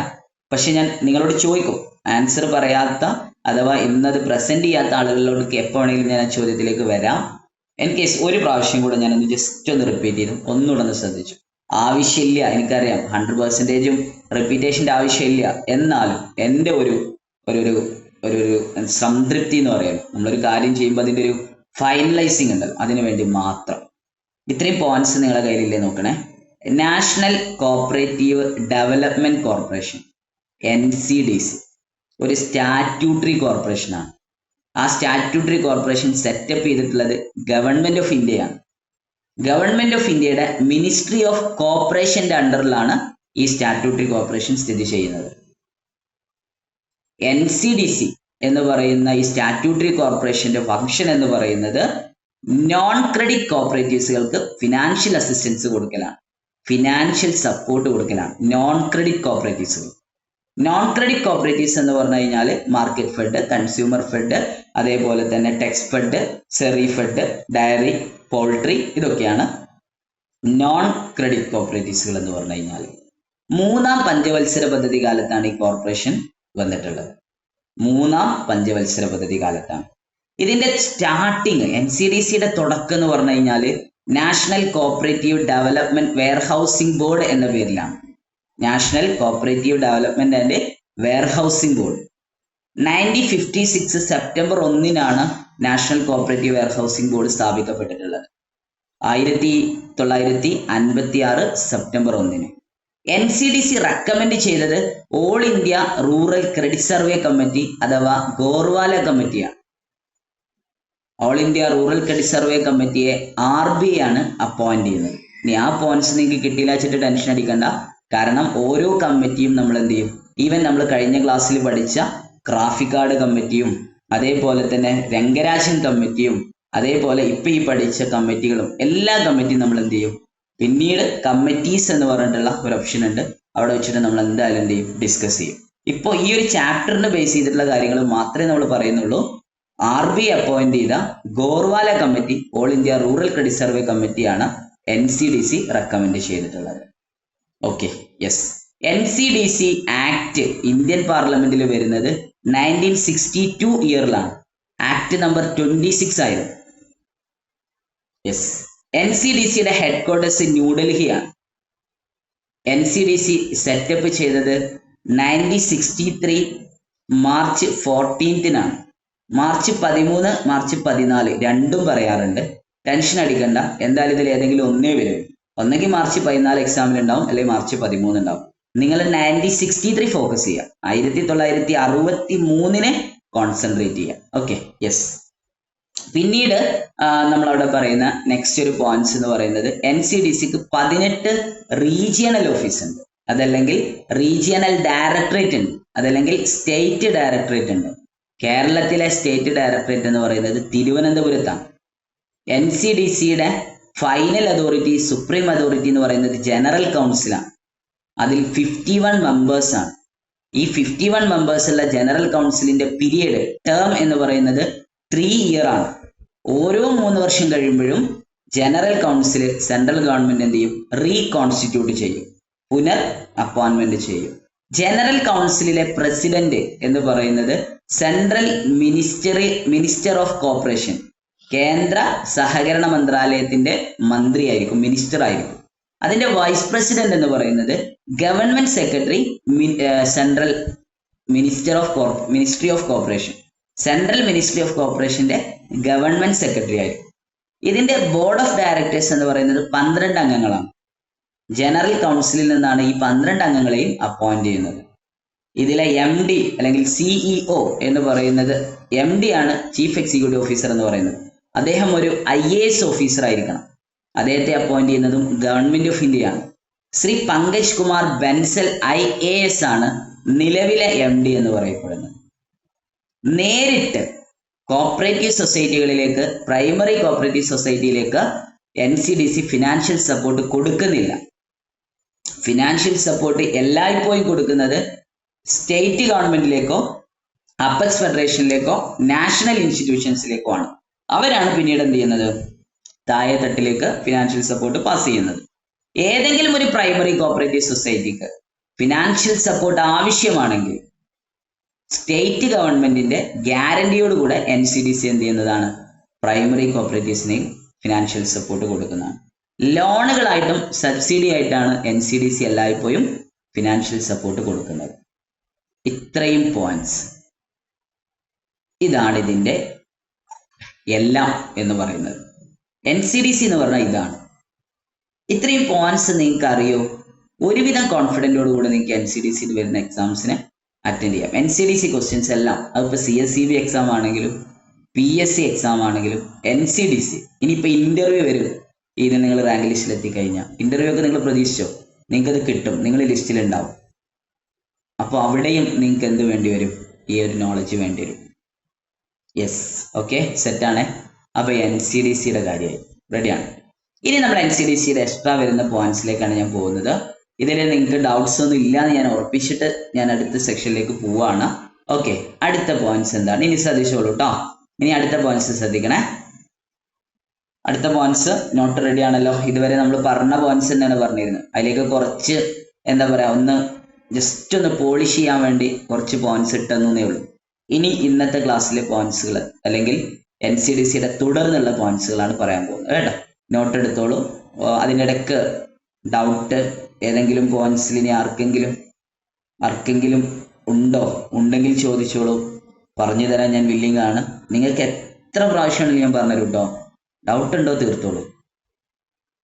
പക്ഷെ ഞാൻ നിങ്ങളോട് ചോദിക്കും, ആൻസർ പറയാത്ത അഥവാ ഇന്നത് പ്രസന്റ് ചെയ്യാത്ത ആളുകളിലോട്ട് എപ്പോ വേണമെങ്കിലും ഞാൻ ആ ചോദ്യത്തിലേക്ക് വരാം. ഇൻ കേസ് ഒരു പ്രാവശ്യം കൂടെ ഞാനൊന്ന് ജസ്റ്റ് ഒന്ന് റിപ്പീറ്റ് ചെയ്തു, ഒന്നുകൂടെ ഒന്ന് ശ്രദ്ധിച്ചു. ആവശ്യമില്ല, എനിക്കറിയാം 100% റിപ്പീറ്റേഷന്റെ ആവശ്യമില്ല. എന്നാലും എൻ്റെ ഒരു സംതൃപ്തി എന്ന് പറയുന്നത്, നമ്മളൊരു കാര്യം ചെയ്യുമ്പോൾ അതിൻ്റെ ഒരു ഫൈനലൈസിങ് ഉണ്ടല്ലോ, അതിനു വേണ്ടി മാത്രം ഇത്രയും പോയിന്റ്സ് നിങ്ങളുടെ കയ്യിലില്ലേ നോക്കണേ. National cooperative development corporation NCDC ഒരു സ്റ്റാറ്റ്യൂട്ടറി കോർപ്പറേഷനാണ്. ആ സ്റ്റാറ്റ്യൂട്ടറി കോർപ്പറേഷൻ സെറ്റപ്പ് ചെയ്തിട്ടുള്ളത് ഗവൺമെന്റ് ഓഫ് ഇന്ത്യയാണ്. ഗവൺമെന്റ് ഓഫ് ഇന്ത്യയുടെ മിനിസ്ട്രി ഓഫ് കോർപ്പറേഷന്റെ അണ്ടറിലാണ് ഈ സ്റ്റാറ്റ്യൂട്ടറി കോർപ്പറേഷൻ സ്ഥിതി ചെയ്യുന്നത്. NCDC എന്ന് പറയുന്ന ഈ സ്റ്റാറ്റ്യൂട്ടറി കോർപ്പറേഷന്റെ ഫംഗ്ഷൻ എന്ന് പറയുന്നത് നോൺ ക്രെഡിറ്റ് കോപ്പറേറ്റീവ്സുകൾക്ക് ഫിനാൻഷ്യൽ അസിസ്റ്റൻസ് കൊടുക്കലാണ്, ഫിനാൻഷ്യൽ സപ്പോർട്ട് കൊടുക്കലാണ് നോൺ ക്രെഡിറ്റ് കോപ്പറേറ്റീവ്സുകൾ. നോൺ ക്രെഡിറ്റ് കോപ്പറേറ്റീവ്സ് എന്ന് പറഞ്ഞു കഴിഞ്ഞാൽ മാർക്കറ്റ് ഫെഡ്, കൺസ്യൂമർ ഫെഡ്, അതേപോലെ തന്നെ tex fed, seri fed, dairy, poultry, ഇതൊക്കെയാണ് നോൺ ക്രെഡിറ്റ് കോപ്പറേറ്റീവ്സുകൾ എന്ന് പറഞ്ഞു കഴിഞ്ഞാൽ. 3ാം പഞ്ചവത്സര പദ്ധതി കാലത്താണ് ഈ കോർപ്പറേഷൻ വന്നിട്ടുള്ളത്. 3ാം പഞ്ചവത്സര പദ്ധതി കാലത്താണ്. ഇതിന്റെ സ്റ്റാർട്ടിങ് NCDCയുടെ തുടക്കം എന്ന് പറഞ്ഞു കഴിഞ്ഞാൽ national cooperative development warehousing board എന്ന പേരിലാണ്. National cooperative development and warehousing board 1956 September 1 national cooperative warehousing board സ്ഥാപിക്കപ്പെട്ടിട്ടുള്ളത്. 1956 സെപ്റ്റംബർ 1 NCDC റെക്കമെൻഡ് ചെയ്തത് all India rural credit survey committee അഥവാ ഗോർവാല കമ്മിറ്റിയാണ്. All India rural credit survey കമ്മിറ്റിയെ RBI ആണ് appoint ചെയ്യുന്നത്. ഇനി ആ പോയിന്റ്സ് നിങ്ങൾക്ക് കിട്ടിയില്ല വെച്ചിട്ട് ടെൻഷൻ അടിക്കണ്ട. കാരണം ഓരോ കമ്മിറ്റിയും നമ്മൾ എന്ത് ചെയ്യും, ഈവൻ നമ്മൾ കഴിഞ്ഞ ക്ലാസ്സിൽ പഠിച്ച ക്രാഫിക്കാർഡ് കമ്മിറ്റിയും അതേപോലെ തന്നെ രംഗരാജൻ കമ്മിറ്റിയും അതേപോലെ ഇപ്പൊ ഈ പഠിച്ച കമ്മിറ്റികളും എല്ലാ കമ്മിറ്റിയും നമ്മൾ എന്ത് ചെയ്യും, പിന്നീട് കമ്മിറ്റീസ് എന്ന് പറഞ്ഞിട്ടുള്ള ഒരു ഓപ്ഷൻ ഉണ്ട്, അവിടെ വെച്ചിട്ട് നമ്മൾ എന്തായാലും എന്ത് ചെയ്യും, ഡിസ്കസ് ചെയ്യും. ഇപ്പോൾ ഈ ഒരു ചാപ്റ്ററിന് ബേസ് ചെയ്തിട്ടുള്ള കാര്യങ്ങൾ മാത്രമേ നമ്മൾ പറയുന്നുള്ളൂ. RBI അപ്പോയിന്റ് ചെയ്ത Gorwala committee all India rural credit survey കമ്മിറ്റിയാണ് NCDC റെക്കമെൻഡ് ചെയ്തിട്ടുള്ളത്. Okay, yes. NCDC act Indian പാർലമെന്റിൽ വരുന്നത് 1962 ഇയറിലാണ്. ആക്ട് നമ്പർ 26 ആയിരുന്നു. യെസ്. NCDCയുടെ ഹെഡ് ക്വാർട്ടേഴ്സ് ന്യൂഡൽഹിയാണ്. NCDC സെറ്റപ്പ് ചെയ്തത് 1963 മാർച്ച് 14 മാർച്ച് 13, മാർച്ച് 14 രണ്ടും പറയാറുണ്ട്. ടെൻഷൻ അടിക്കണ്ട, എന്തായാലും ഇതിൽ ഏതെങ്കിലും ഒന്നേ വരും. ഒന്നെങ്കിൽ മാർച്ച് 14 എക്സാമിൽ ഉണ്ടാവും, അല്ലെങ്കിൽ മാർച്ച് 13 ഉണ്ടാവും. നിങ്ങൾ 1963 ഫോക്കസ് ചെയ്യുക, 1963 കോൺസെൻട്രേറ്റ് ചെയ്യുക. Okay, yes. പിന്നീട് നമ്മളവിടെ പറയുന്ന നെക്സ്റ്റ് ഒരു പോയിന്റ്സ് എന്ന് പറയുന്നത് NCDCക്ക് 18 റീജിയണൽ ഓഫീസ് ഉണ്ട്, അതല്ലെങ്കിൽ റീജിയണൽ ഡയറക്ടറേറ്റ് ഉണ്ട്, അതല്ലെങ്കിൽ സ്റ്റേറ്റ് ഡയറക്ടറേറ്റ് ഉണ്ട്. കേരളത്തിലെ സ്റ്റേറ്റ് ഡയറക്ടറേറ്റ് എന്ന് പറയുന്നത് തിരുവനന്തപുരത്താണ്. NCDCയുടെ ഫൈനൽ അതോറിറ്റി, സുപ്രീം അതോറിറ്റി എന്ന് പറയുന്നത് ജനറൽ കൗൺസിലാണ്. അതിൽ 51 മെമ്പേഴ്സ് ആണ്. ഈ 51 മെമ്പേഴ്സ് ഉള്ള ജനറൽ കൗൺസിലിന്റെ പീരിയഡ് ടേം എന്ന് പറയുന്നത് 3 ഇയർ ആണ്. ഓരോ 3 വർഷം കഴിയുമ്പോഴും ജനറൽ കൗൺസിൽ സെൻട്രൽ ഗവൺമെന്റ് എന്ത് ചെയ്യും, റീകോൺസ്റ്റിറ്റ്യൂട്ട് ചെയ്യും, പുനർ അപ്പോയിന്റ്മെന്റ് ചെയ്യും. ജനറൽ കൗൺസിലിലെ പ്രസിഡന്റ് എന്ന് പറയുന്നത് സെൻട്രൽ മിനിസ്റ്റർ ഓഫ് കോർപ്പറേഷൻ, കേന്ദ്ര സഹകരണ മന്ത്രാലയത്തിന്റെ മന്ത്രിയായിരിക്കും, മിനിസ്റ്റർ ആയിരിക്കും. അതിന്റെ വൈസ് പ്രസിഡന്റ് എന്ന് പറയുന്നത് government secretary, central ministry of corporation, central ministry of കോർപ്പറേഷന്റെ ഗവൺമെന്റ് സെക്രട്ടറി ആയിരിക്കും. ഇതിന്റെ ബോർഡ് ഓഫ് ഡയറക്ടേഴ്സ് എന്ന് പറയുന്നത് 12 അംഗങ്ങളാണ്. ജനറൽ കൗൺസിലിൽ നിന്നാണ് ഈ 12 അംഗങ്ങളെയും അപ്പോയിന്റ് ചെയ്യുന്നത്. ഇതിലെ MD അല്ലെങ്കിൽ CEO എന്ന് പറയുന്നത്, MD ആണ് ചീഫ് എക്സിക്യൂട്ടീവ് ഓഫീസർ എന്ന് പറയുന്നത്. അദ്ദേഹം ഒരു IAS ഓഫീസർ ആയിരിക്കണം. അദ്ദേഹത്തെ അപ്പോയിന്റ് ചെയ്യുന്നതും ഗവൺമെന്റ് ഓഫ് ഇന്ത്യയാണ്. ശ്രീ പങ്കജ് കുമാർ ബൻസൽ IAS ആണ് നിലവിലെ MD എന്ന് പറയപ്പെടുന്നത്. നേരിട്ട് കോപ്പറേറ്റീവ് സൊസൈറ്റികളിലേക്ക്, പ്രൈമറി കോപ്പറേറ്റീവ് സൊസൈറ്റിയിലേക്ക് NCDC ഫിനാൻഷ്യൽ സപ്പോർട്ട് കൊടുക്കുന്നില്ല. ഫിനാൻഷ്യൽ സപ്പോർട്ട് എല്ലായ്പ്പോഴും കൊടുക്കുന്നത് സ്റ്റേറ്റ് ഗവൺമെന്റിലേക്കോ അപ്പക്സ് ഫെഡറേഷനിലേക്കോ നാഷണൽ ഇൻസ്റ്റിറ്റ്യൂഷൻസിലേക്കോ ആണ്. അവരാണ് പിന്നീട് എന്ത് ചെയ്യുന്നത്, താഴെ തട്ടിലേക്ക് ഫിനാൻഷ്യൽ സപ്പോർട്ട് പാസ് ചെയ്യുന്നത്. ഏതെങ്കിലും ഒരു പ്രൈമറി കോപ്പറേറ്റീവ് സൊസൈറ്റിക്ക് ഫിനാൻഷ്യൽ സപ്പോർട്ട് ആവശ്യമാണെങ്കിൽ സ്റ്റേറ്റ് ഗവൺമെന്റിന്റെ ഗ്യാരണ്ടിയോടുകൂടെ NCDC എന്ത് ചെയ്യുന്നതാണ്, പ്രൈമറി കോപ്പറേറ്റീവ്സിനെയും ഫിനാൻഷ്യൽ സപ്പോർട്ട് കൊടുക്കുന്നതാണ്. ലോണുകളായിട്ടും സബ്സിഡി ആയിട്ടാണ് NCDC എല്ലായ്പ്പോഴും ഫിനാൻഷ്യൽ സപ്പോർട്ട് കൊടുക്കുന്നത്. ഇത്രയും പോയിന്റ്സ്, ഇതാണ് ഇതിന്റെ എല്ലാം എന്ന് പറയുന്നത്. NCDC എന്ന് പറഞ്ഞാൽ ഇതാണ്. ഇത്രയും പോയിന്റ്സ് നിങ്ങൾക്ക് അറിയോ? ഒരുവിധം കോൺഫിഡൻറ്റോടുകൂടി നിങ്ങൾക്ക് NCDC വരുന്ന എക്സാംസിന് അറ്റൻഡ് ചെയ്യാം. NCDC ക്വസ്റ്റ്യൻസ് എല്ലാം, അതിപ്പോൾ CSEB എക്സാം ആണെങ്കിലും PSC എക്സാം ആണെങ്കിലും NCDC. ഇനിയിപ്പോൾ ഇന്റർവ്യൂ വരും, ഇത് നിങ്ങൾ റാങ്ക് ലിസ്റ്റിൽ എത്തിക്കഴിഞ്ഞാൽ ഇന്റർവ്യൂ ഒക്കെ നിങ്ങൾ പ്രതീക്ഷിച്ചോ, നിങ്ങൾക്കത് കിട്ടും, നിങ്ങൾ ലിസ്റ്റിലുണ്ടാവും. അപ്പോൾ അവിടെയും നിങ്ങൾക്ക് എന്ത് വേണ്ടി വരും, ഈ ഒരു നോളജ് വേണ്ടി വരും. യെസ്, ഓക്കെ, സെറ്റാണ്. അപ്പോൾ NCDCയുടെ കാര്യമായി റെഡിയാണ്. ഇനി നമ്മൾ NCDCയുടെ എക്സ്ട്രാ വരുന്ന പോയിന്റ്സിലേക്കാണ് ഞാൻ പോകുന്നത്. ഇതിൽ നിങ്ങൾക്ക് ഡൗട്ട്സ് ഒന്നും ഇല്ല എന്ന് ഞാൻ ഉറപ്പിച്ചിട്ട് ഞാൻ അടുത്ത സെക്ഷനിലേക്ക് പോവാണ്. ഓക്കെ, അടുത്ത പോയിന്റ്സ് എന്താണ്, ഇനി ശ്രദ്ധിച്ചോളൂ കേട്ടോ. ഇനി അടുത്ത പോയിന്റ്സ് ശ്രദ്ധിക്കണേ. അടുത്ത പോയിന്റ്സ് നോട്ട് റെഡി ആണല്ലോ. ഇതുവരെ നമ്മൾ പറഞ്ഞ പോയിന്റ്സ് തന്നെയാണ് പറഞ്ഞിരുന്നത്. അതിലേക്ക് കുറച്ച് എന്താ പറയാ, ഒന്ന് ജസ്റ്റ് ഒന്ന് പോളിഷ് ചെയ്യാൻ വേണ്ടി കുറച്ച് പോയിന്റ്സ് ഇട്ടെന്നേ ഉള്ളൂ. ഇനി ഇന്നത്തെ ക്ലാസ്സിലെ പോയിന്റ്സുകൾ അല്ലെങ്കിൽ NCDCയുടെ തുടർന്നുള്ള പോയിന്റ്സുകളാണ് പറയാൻ പോകുന്നത് കേട്ടോ. നോട്ട് എടുത്തോളൂ. അതിനിടക്ക് ഡൗട്ട് ഏതെങ്കിലും പോയിന്റ്സിൽ ഇനി ആർക്കെങ്കിലും ഉണ്ടെങ്കിൽ ചോദിച്ചോളൂ, പറഞ്ഞു തരാൻ ഞാൻ വില്ലിങ് ആണ്. നിങ്ങൾക്ക് എത്ര പ്രാവശ്യമാണെങ്കിലും ഞാൻ പറഞ്ഞുതരും കേട്ടോ. ഡൗട്ട് ഉണ്ടോ തീർത്തോളൂ.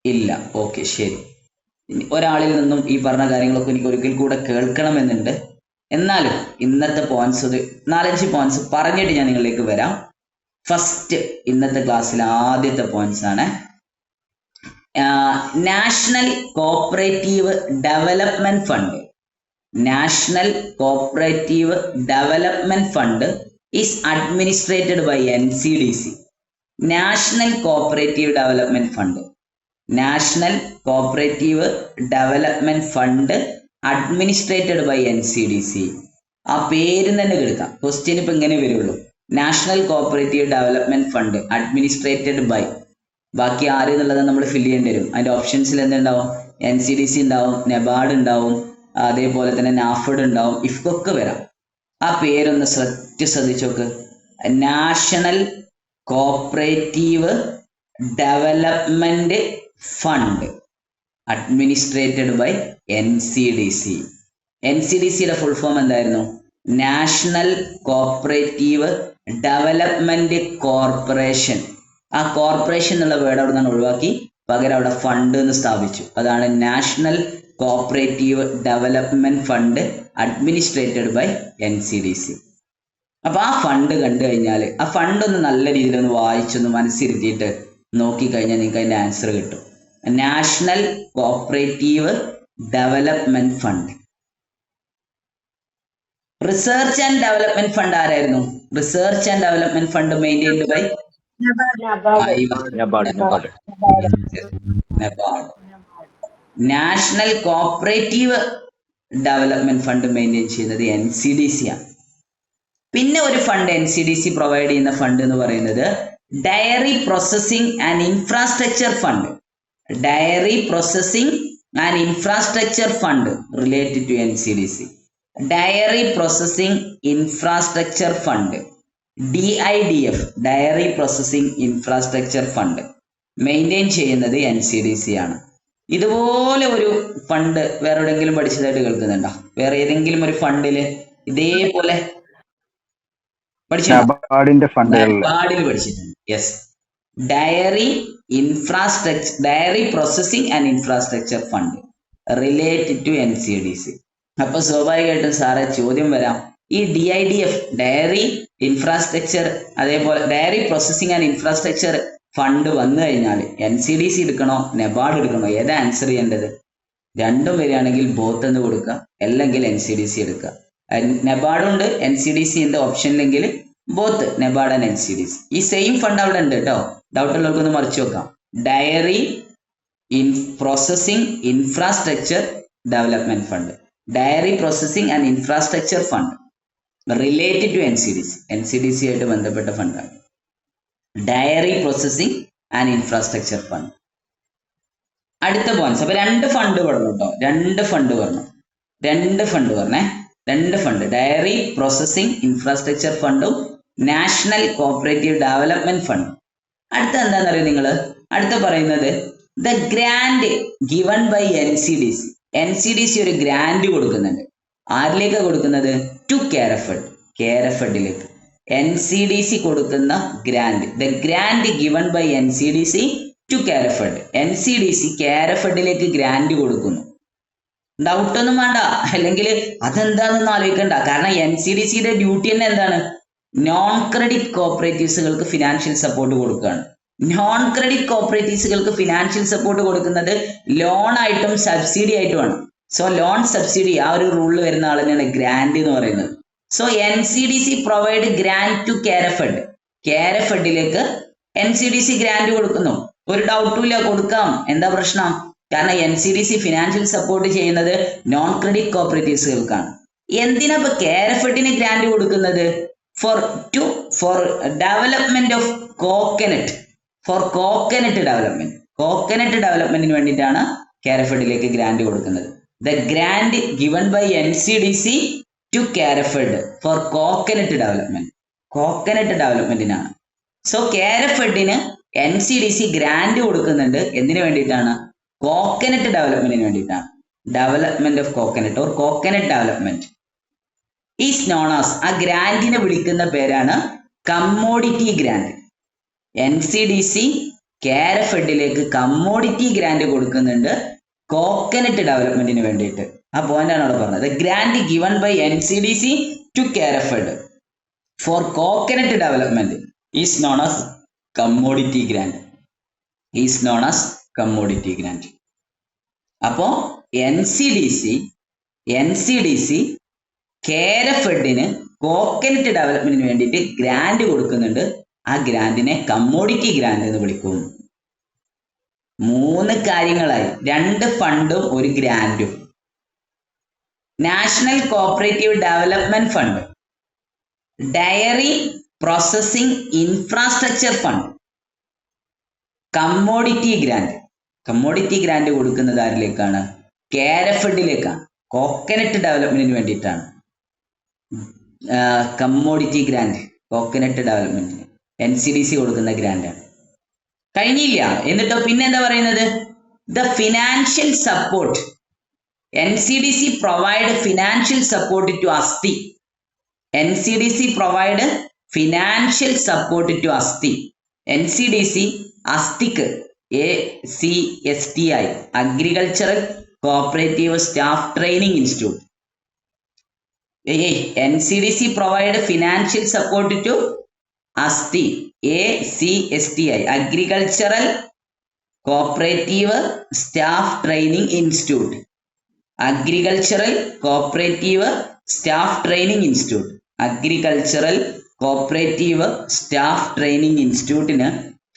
ഇല്ല, ഓക്കെ, ശരി. ഒരാളിൽ നിന്നും ഈ പറഞ്ഞ കാര്യങ്ങളൊക്കെ എനിക്ക് ഒരിക്കൽ കൂടെ കേൾക്കണമെന്നുണ്ട്. എന്നാലും ഇന്നത്തെ പോയിന്റ്സ് ഒരു 4-5 പോയിന്റ്സ് പറഞ്ഞിട്ട് ഞാൻ നിങ്ങളിലേക്ക് വരാം. ഫസ്റ്റ് ഇന്നത്തെ ക്ലാസ്സിലെ ആദ്യത്തെ പോയിന്റ്സ് ആണ് national cooperative development fund. National cooperative development fund is administered by NCDC. National cooperative development fund, national cooperative development fund administered by NCDC. ആ പേര് തന്നെ എടുക്കാം. ക്വസ്റ്റ്യൻ ഇപ്പൊ ഇങ്ങനെ വരുള്ളൂ, national cooperative development fund administered by, ബാക്കി ആര് എന്നുള്ളത് നമ്മൾ ഫില്ല് ചെയ്യേണ്ടി വരും. അതിന്റെ ഓപ്ഷൻസിൽ എന്തുണ്ടാവും, NCDC ഉണ്ടാവും, NABARD ഉണ്ടാവും, അതേപോലെ തന്നെ NAFED ഉണ്ടാവും, ഇഫ്കൊക്കെ വരാം. ആ പേരൊന്ന് ശ്രദ്ധിച്ചു നോക്ക്. National cooperative development fund administered by NCDC. NCDCയുടെ ഫുൾ ഫോം എന്തായിരുന്നു? National cooperative development corporation. ആ കോർപ്പറേഷൻ എന്നുള്ള വേർഡ് അവിടെ നിന്ന് ഒഴിവാക്കി പകരം അവിടെ ഫണ്ട് എന്ന് സ്ഥാപിച്ചു. അതാണ് national cooperative development fund administered by NCDC. അപ്പൊ ആ ഫണ്ട് കണ്ടു കഴിഞ്ഞാൽ ആ ഫണ്ട് ഒന്ന് നല്ല രീതിയിൽ ഒന്ന് വായിച്ചൊന്ന് മനസ്സിരുത്തിയിട്ട് നോക്കിക്കഴിഞ്ഞാൽ നിങ്ങൾക്ക് അതിന്റെ ആൻസർ കിട്ടും. National cooperative development fund. Research and development fund ആരായിരുന്നു? Research and development fund maintained by NABARD. National cooperative development fund maintain ചെയ്യുന്നത് NCDC ആണ്. പിന്നെ ഒരു ഫണ്ട് NCDC പ്രൊവൈഡ് ചെയ്യുന്ന ഫണ്ട് എന്ന് പറയുന്നത് dairy processing and infrastructure fund. Dairy processing and infrastructure fund related to NCDC. Dairy processing infrastructure fund DIDF, dairy processing infrastructure fund maintain ചെയ്യുന്നത് NCDC ആണ്. ഇതുപോലെ ഒരു ഫണ്ട് വേറെ എവിടെയെങ്കിലും പഠിച്ചതായിട്ട് കേൾക്കുന്നുണ്ടോ? വേറെ ഏതെങ്കിലും ഒരു ഫണ്ടില് ഇതേപോലെ NABARD പഠിച്ചിട്ടുണ്ട്. Yes, dairy processing and infrastructure fund related to NCDC. അപ്പൊ സ്വാഭാവികമായിട്ടും സാറെ ചോദ്യം വരാം, ഈ DIDF ഡയറി ഇൻഫ്രാസ്ട്രക്ചർ അതേപോലെ dairy processing and infrastructure fund വന്നു കഴിഞ്ഞാൽ NCDC എടുക്കണോ NABARD എടുക്കണോ, ഏതാ ആൻസർ ചെയ്യേണ്ടത്? രണ്ടും വരികയാണെങ്കിൽ ബോത്ത് എന്ന് കൊടുക്കുക, അല്ലെങ്കിൽ NCDC എടുക്കുക. NABARD ഉണ്ട് NCDC ഉണ്ട് ഓപ്ഷനിലെങ്കിൽ ബോത്ത് NABARD ആൻഡ് NCDC. ഈ സെയിം ഫണ്ട് അവിടെ ഉണ്ട് കേട്ടോ, ഡൗട്ട് ഉള്ളവർക്കൊന്ന് മറിച്ച് വെക്കാം. Dairy processing infrastructure development fund, dairy processing and infrastructure fund related to NCDC ആയിട്ട് ബന്ധപ്പെട്ട ഫണ്ടാണ്. Dairy processing and infrastructure fund. അടുത്ത പോയിന്റ്സ്. അപ്പൊ രണ്ട് ഫണ്ട് പറഞ്ഞു കേട്ടോ, രണ്ട് ഫണ്ട് ഡയറി പ്രോസസ്സിംഗ് ഇൻഫ്രാസ്ട്രക്ചർ ഫണ്ടും നാഷണൽ കോപ്പറേറ്റീവ് ഡെവലപ്മെന്റ് ഫണ്ടും. അടുത്ത എന്താണെന്ന് അറിയോ നിങ്ങൾ? അടുത്ത പറയുന്നത് the grant given by NCDC ഒരു ഗ്രാൻഡ് കൊടുക്കുന്നുണ്ട്. ആരിലേക്കാണ് കൊടുക്കുന്നത്? ടു കേരഫഡിലേക്ക് NCDC കൊടുക്കുന്ന grant, the grant given by NCDC to Kerafed. NCDC കേരഫഡിലേക്ക് ഗ്രാൻഡ് കൊടുക്കുന്നു. ഡൗട്ടൊന്നും വേണ്ട, അല്ലെങ്കിൽ അതെന്താണെന്ന് ആലോചിക്കണ്ട. കാരണം NCDCയുടെ ഡ്യൂട്ടി തന്നെ എന്താണ്? നോൺ ക്രെഡിറ്റ് കോപ്പറേറ്റീവ്സുകൾക്ക് ഫിനാൻഷ്യൽ സപ്പോർട്ട് കൊടുക്കുകയാണ്. നോൺ ക്രെഡിറ്റ് കോപ്പറേറ്റീവ്സുകൾക്ക് ഫിനാൻഷ്യൽ സപ്പോർട്ട് കൊടുക്കുന്നത് ലോൺ ആയിട്ടും സബ്സിഡി ആയിട്ടുമാണ്. സോ ലോൺ സബ്സിഡി ആ ഒരു റൂളിൽ വരുന്ന ആൾ തന്നെയാണ് ഗ്രാൻഡ് എന്ന് പറയുന്നത്. So NCDC provide grant to കേരഫഡിലേക്ക് NCDC ഗ്രാൻഡ് കൊടുക്കുന്നു. ഒരു ഡൗട്ടും ഇല്ല, കൊടുക്കാം. എന്താ പ്രശ്നം? കാരണം NCDC ഫിനാൻഷ്യൽ സപ്പോർട്ട് ചെയ്യുന്നത് നോൺ ക്രെഡിറ്റ് കോപ്പറേറ്റീവ്സുകൾക്കാണ്. എന്തിനാ ഇപ്പൊ കേരഫഡിന് ഗ്രാൻഡ് കൊടുക്കുന്നത്? ഫോർ ഡെവലപ്മെന്റ് ഓഫ് കോക്കനട്ട് ഡെവലപ്മെന്റിന് വേണ്ടിയിട്ടാണ് കേരഫഡിലേക്ക് ഗ്രാൻഡ് കൊടുക്കുന്നത്. The grant given by NCDC to Kerafed for coconut ഡെവലപ്മെന്റിനാണ്. സോ കേരഫഡിന് NCDC ഗ്രാൻഡ് കൊടുക്കുന്നുണ്ട്. എന്തിനു വേണ്ടിയിട്ടാണ്? കോക്കനട്ട് ഡെവലപ്മെന്റിന് വേണ്ടിയിട്ടാണ്. Development of coconut or coconut development is known as, ആ ഗ്രാൻഡിനെ വിളിക്കുന്ന പേരാണ് കമ്മോഡിറ്റി ഗ്രാൻഡ്. NCDC കേരഫഡിലേക്ക് കമ്മോഡിറ്റി ഗ്രാൻഡ് കൊടുക്കുന്നുണ്ട് കോക്കനട്ട് ഡെവലപ്മെന്റിന് വേണ്ടിയിട്ട്. ആ പോയിന്റ് ആണ് അവിടെ പറഞ്ഞത്. Grant given by NCDC to Kerafed for coconut development is known as commodity grant. അപ്പോ NCDC കേരഫഡിന് കോക്കനട്ട് ഡെവലപ്മെന്റിന് വേണ്ടിയിട്ട് ഗ്രാൻഡ് കൊടുക്കുന്നുണ്ട്. ആ ഗ്രാൻഡിനെ കമ്മോഡിറ്റി ഗ്രാൻഡ് എന്ന് വിളിക്കും. 3 കാര്യങ്ങളായി, 2 ഫണ്ടും ഒരു ഗ്രാൻഡും. National cooperative development fund, dairy processing infrastructure fund, commodity grant കൊടുക്കുന്നത് ആരിലേക്കാണ്? കേരഫഡിലേക്കാണ്. കോക്കനട്ട് ഡെവലപ്മെന്റിന് വേണ്ടിയിട്ടാണ് കമ്മോഡിറ്റി ഗ്രാൻഡ്. കോക്കനട്ട് ഡെവലപ്മെന്റിന് NCDC കൊടുക്കുന്ന ഗ്രാൻഡാണ്. കഴിഞ്ഞില്ല. എന്നിട്ടോ പിന്നെ എന്താ പറയുന്നത്? The financial support NCDC provide financial support to ACSTI. NCDC provide financial support to ACSTI. NCDC അസ്ഥിക്ക് ACSTI agricultural cooperative staff training institute. NCDC provide financial support to ACSTI ACSTI agricultural cooperative staff training institute. Agricultural cooperative staff training ഇൻസ്റ്റിറ്റ്യൂട്ടിന്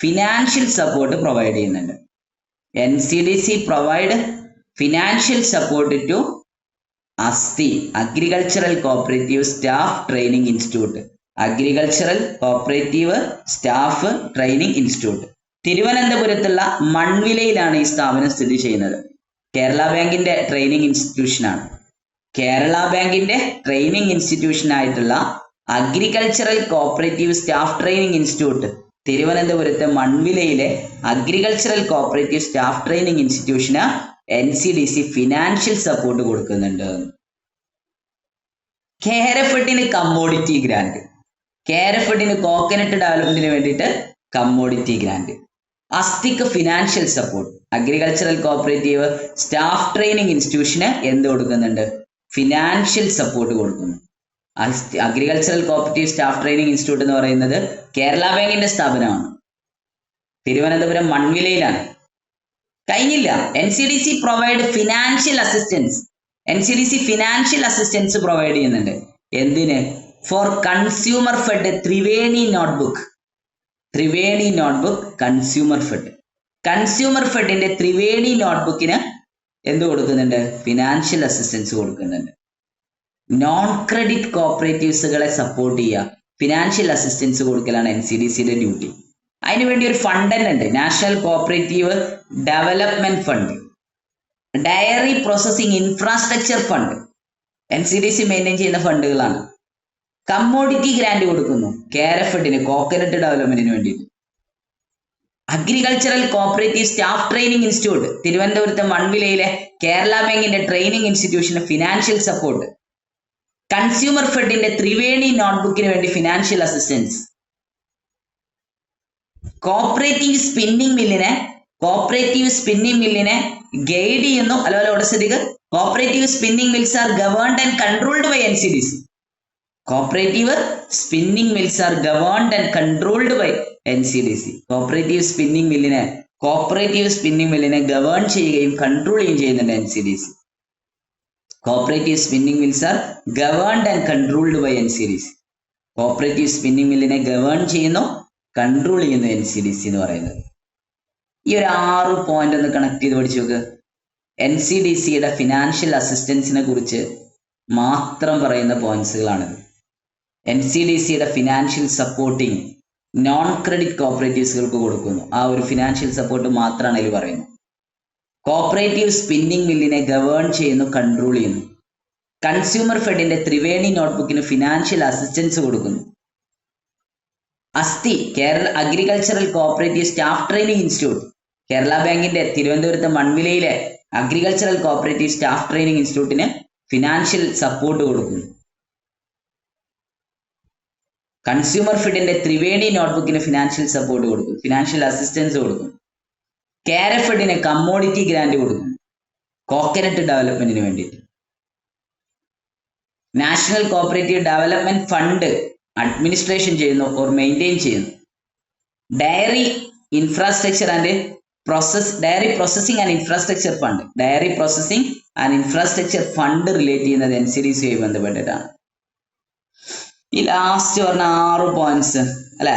financial support provide ചെയ്യുന്നുണ്ട്. NCDC provide financial support to ACSTI agricultural cooperative staff training institute. തിരുവനന്തപുരത്തുള്ള മൺവിലയിലാണ് ഈ സ്ഥാപനം സ്ഥിതി ചെയ്യുന്നത്. കേരള ബാങ്കിന്റെ training institution ആയിട്ടുള്ള agricultural cooperative staff training institute തിരുവനന്തപുരത്തെ മൺവിലയിലെ അഗ്രികൾച്ചറൽ കോപ്പറേറ്റീവ് സ്റ്റാഫ് ട്രെയിനിങ് ഇൻസ്റ്റിറ്റ്യൂഷന് NCDC ഫിനാൻഷ്യൽ സപ്പോർട്ട് കൊടുക്കുന്നുണ്ട്. കേരഫഡിന് കമ്മോഡിറ്റി ഗ്രാൻഡ്, കേരഫഡിന് കോക്കനട്ട് ഡെവലപ്മെന്റിന് വേണ്ടിയിട്ട് കമ്മോഡിറ്റി ഗ്രാൻഡ്. അസ്ഥിക്ക് financial support, agricultural cooperative staff training ഇൻസ്റ്റിറ്റ്യൂഷന് എന്ത് കൊടുക്കുന്നുണ്ട്? ഫിനാൻഷ്യൽ സപ്പോർട്ട് കൊടുക്കുന്നു. Agricultural cooperative staff training institute എന്ന് പറയുന്നത് കേരള ബാങ്കിന്റെ സ്ഥാപനമാണ്. തിരുവനന്തപുരം മൺവിലയിലാണ്. കഴിഞ്ഞില്ല. NCDC provide financial assistance provide ചെയ്യുന്നുണ്ട്. എന്തിന്? For consumer fed Triveni notebook consumer ഫെഡിന്റെ ത്രിവേണി നോട്ട്ബുക്കിന് എന്ത് കൊടുക്കുന്നുണ്ട്? ഫിനാൻഷ്യൽ അസിസ്റ്റൻസ് കൊടുക്കുന്നുണ്ട്. നോൺ ക്രെഡിറ്റ് കോപ്പറേറ്റീവ്സുകളെ സപ്പോർട്ട് ചെയ്യുക, ഫിനാൻഷ്യൽ അസിസ്റ്റൻസ് കൊടുക്കലാണ് NCDCയുടെ ഡ്യൂട്ടി. അതിനുവേണ്ടി ഒരു ഫണ്ട് തന്നെ ഉണ്ട്, national cooperative development fund, dairy processing infrastructure fund. NCDC maintain ചെയ്യുന്ന ഫണ്ടുകളാണ്. കമ്മോഡിറ്റി ഗ്രാന്റ് കൊടുക്കുന്നു KRFഡിന്, കോക്കനട്ട് ഡെവലപ്മെന്റിന് വേണ്ടിയിട്ട്. Agricultural cooperative staff training institute, തിരുവനന്തപുരത്തെ മൺവിലയിലെ കേരള ബാങ്കിന്റെ ട്രെയിനിങ് ഇൻസ്റ്റിറ്റ്യൂഷന് ഫിനാൻഷ്യൽ സപ്പോർട്ട്. കൺസ്യൂമർ ഫെഡിന്റെ ത്രിവേണി നോട്ട്ബുക്കിന് വേണ്ടി ഫിനാൻഷ്യൽ അസിസ്റ്റൻസ്. കോപ്പറേറ്റീവ് സ്പിന്നിംഗ് മില്ലിനെ ഗൈഡ് ചെയ്യുന്നു. അതുപോലെ ഇവിടെ ശ്രദ്ധിക്കുക, cooperative spinning mills are governed and controlled by NCDC. Cooperative spinning mills are governed and controlled by NCDC. Cooperative spinning മില്ലിനെ ഗവേൺ ചെയ്യുകയും കൺട്രോൾ ചെയ്യുകയും ചെയ്യുന്നുണ്ട് NCDC. Cooperative spinning mills are governed and controlled by NCDC. Cooperative spinning മില്ലിനെ govern ചെയ്യുന്നു, control ചെയ്യുന്നു NCDC എന്ന് പറയുന്നത്. ഈ ഒരു 6 പോയിന്റ് ഒന്ന് കണക്ട് ചെയ്ത് പഠിച്ചു നോക്ക്. NCDCയുടെ ഫിനാൻഷ്യൽ അസിസ്റ്റൻസിനെ കുറിച്ച് മാത്രം പറയുന്ന പോയിന്റ്സുകളാണിത്. NCDCയുടെ ഫിനാൻഷ്യൽ സപ്പോർട്ടിങ് നോൺ ക്രെഡിറ്റ് കോപ്പറേറ്റീവ്സുകൾക്ക് കൊടുക്കുന്നു. ആ ഒരു ഫിനാൻഷ്യൽ സപ്പോർട്ട് മാത്രമാണ് അതിൽ പറയുന്നത്. കോപ്പറേറ്റീവ് സ്പിന്നിംഗ് മില്ലിനെ ഗവേൺ ചെയ്യുന്നു, കൺട്രോൾ ചെയ്യുന്നു. കൺസ്യൂമർ ഫെഡിന്റെ ത്രിവേണി നോട്ട്ബുക്കിന് ഫിനാൻഷ്യൽ അസിസ്റ്റൻസ് കൊടുക്കുന്നു. ASTI, Kerala agricultural cooperative staff training institute, Kerala ബാങ്കിന്റെ തിരുവനന്തപുരത്തെ മൺവിലയിലെ അഗ്രികൾച്ചറൽ കോപ്പറേറ്റീവ് സ്റ്റാഫ് ട്രെയിനിങ് ഇൻസ്റ്റിറ്റ്യൂട്ടിന് ഫിനാൻഷ്യൽ സപ്പോർട്ട് കൊടുക്കുന്നു. കൺസ്യൂമർ ഫെഡിന്റെ ത്രിവേണി നോട്ട്ബുക്കിന് ഫിനാൻഷ്യൽ സപ്പോർട്ട് കൊടുക്കും, ഫിനാൻഷ്യൽ അസിസ്റ്റൻസ് കൊടുക്കും. KRFഡിന് കമ്മോഡിറ്റി ഗ്രാന്റ് കൊടുക്കും, കോക്കനട്ട് ഡെവലപ്മെന്റിന് വേണ്ടിയിട്ട്. National cooperative development fund administration ചെയ്യുന്നു ഓർ മെയിൻറ്റെയിൻ ചെയ്യുന്നു. Dairy processing and infrastructure fund relate ചെയ്യുന്നത് NCDCയുമായി ബന്ധപ്പെട്ടിട്ടാണ്. ഈ ലാസ്റ്റ് പറഞ്ഞ 6 പോയിന്റ്സ് അല്ലെ,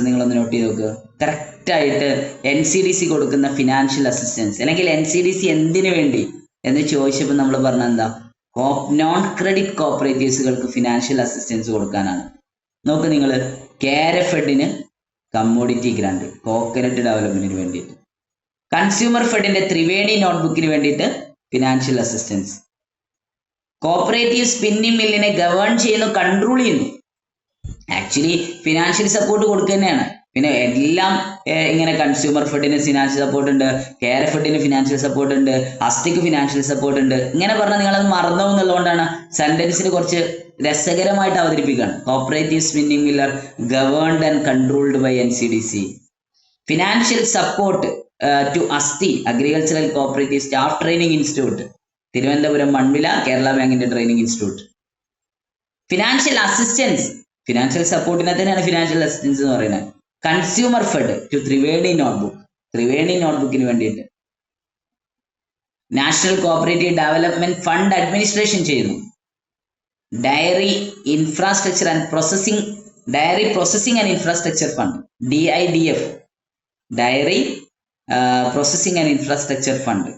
നിങ്ങളൊന്ന് നോട്ട് ചെയ്ത് നോക്കുക. കറക്റ്റ് ആയിട്ട് NCDC കൊടുക്കുന്ന ഫിനാൻഷ്യൽ അസിസ്റ്റൻസ്, അല്ലെങ്കിൽ NCDC എന്തിനു വേണ്ടി എന്ന് ചോദിച്ചപ്പോൾ നമ്മൾ പറഞ്ഞ എന്താ, നോൺ ക്രെഡിറ്റ് കോപ്പറേറ്റീവ്സുകൾക്ക് ഫിനാൻഷ്യൽ അസിസ്റ്റൻസ് കൊടുക്കാനാണ്. നോക്ക് നിങ്ങൾ, KRFഡിന് കമ്മോഡിറ്റി ഗ്രാന്റ്, കോക്കനട്ട് ഡെവലപ്മെന്റിന് വേണ്ടിയിട്ട്. കൺസ്യൂമർ ഫെഡിന്റെ ത്രിവേണി നോട്ട്ബുക്കിന് വേണ്ടിയിട്ട് ഫിനാൻഷ്യൽ അസിസ്റ്റൻസ്. കോപ്പറേറ്റീവ് സ്പിന്നിംഗ് മില്ലിനെ ഗവേൺ ചെയ്യുന്നു, കൺട്രോൾ ചെയ്യുന്നു. ആക്ച്വലി ഫിനാൻഷ്യൽ സപ്പോർട്ട് കൊടുക്കുക തന്നെയാണ്. പിന്നെ എല്ലാം ഇങ്ങനെ കൺസ്യൂമർ ഫെഡിന് ഫിനാൻഷ്യൽ സപ്പോർട്ട് ഉണ്ട്, KRFഡിന് ഫിനാൻഷ്യൽ സപ്പോർട്ട് ഉണ്ട്, ASTIക്ക് ഫിനാൻഷ്യൽ സപ്പോർട്ട് ഉണ്ട്, ഇങ്ങനെ പറഞ്ഞാൽ നിങ്ങളത് മറന്നു എന്നുള്ളതുകൊണ്ടാണ് സെന്റൻസിന് കുറച്ച് രസകരമായിട്ട് അവതരിപ്പിക്കുകയാണ്. Cooperative spinning mill are governed and controlled by NCDC. Financial support to ASTI, agricultural cooperative staff training institute, Thiruvananthapuram Manvila, Kerala ബാങ്കിന്റെ training institute. Financial assistance, financial സപ്പോർട്ടിനെ തന്നെയാണ് ഫിനാൻഷ്യൽ അസിസ്റ്റൻസ് എന്ന് പറയുന്നത്. കൺസ്യൂമർ ഫെഡ് ടു ത്രിവേണി നോട്ട്ബുക്കിന് വേണ്ടിയിട്ട്. National cooperative development fund administration ചെയ്യുന്നു. Dairy processing and infrastructure fund, DIDF, dairy processing and infrastructure fund.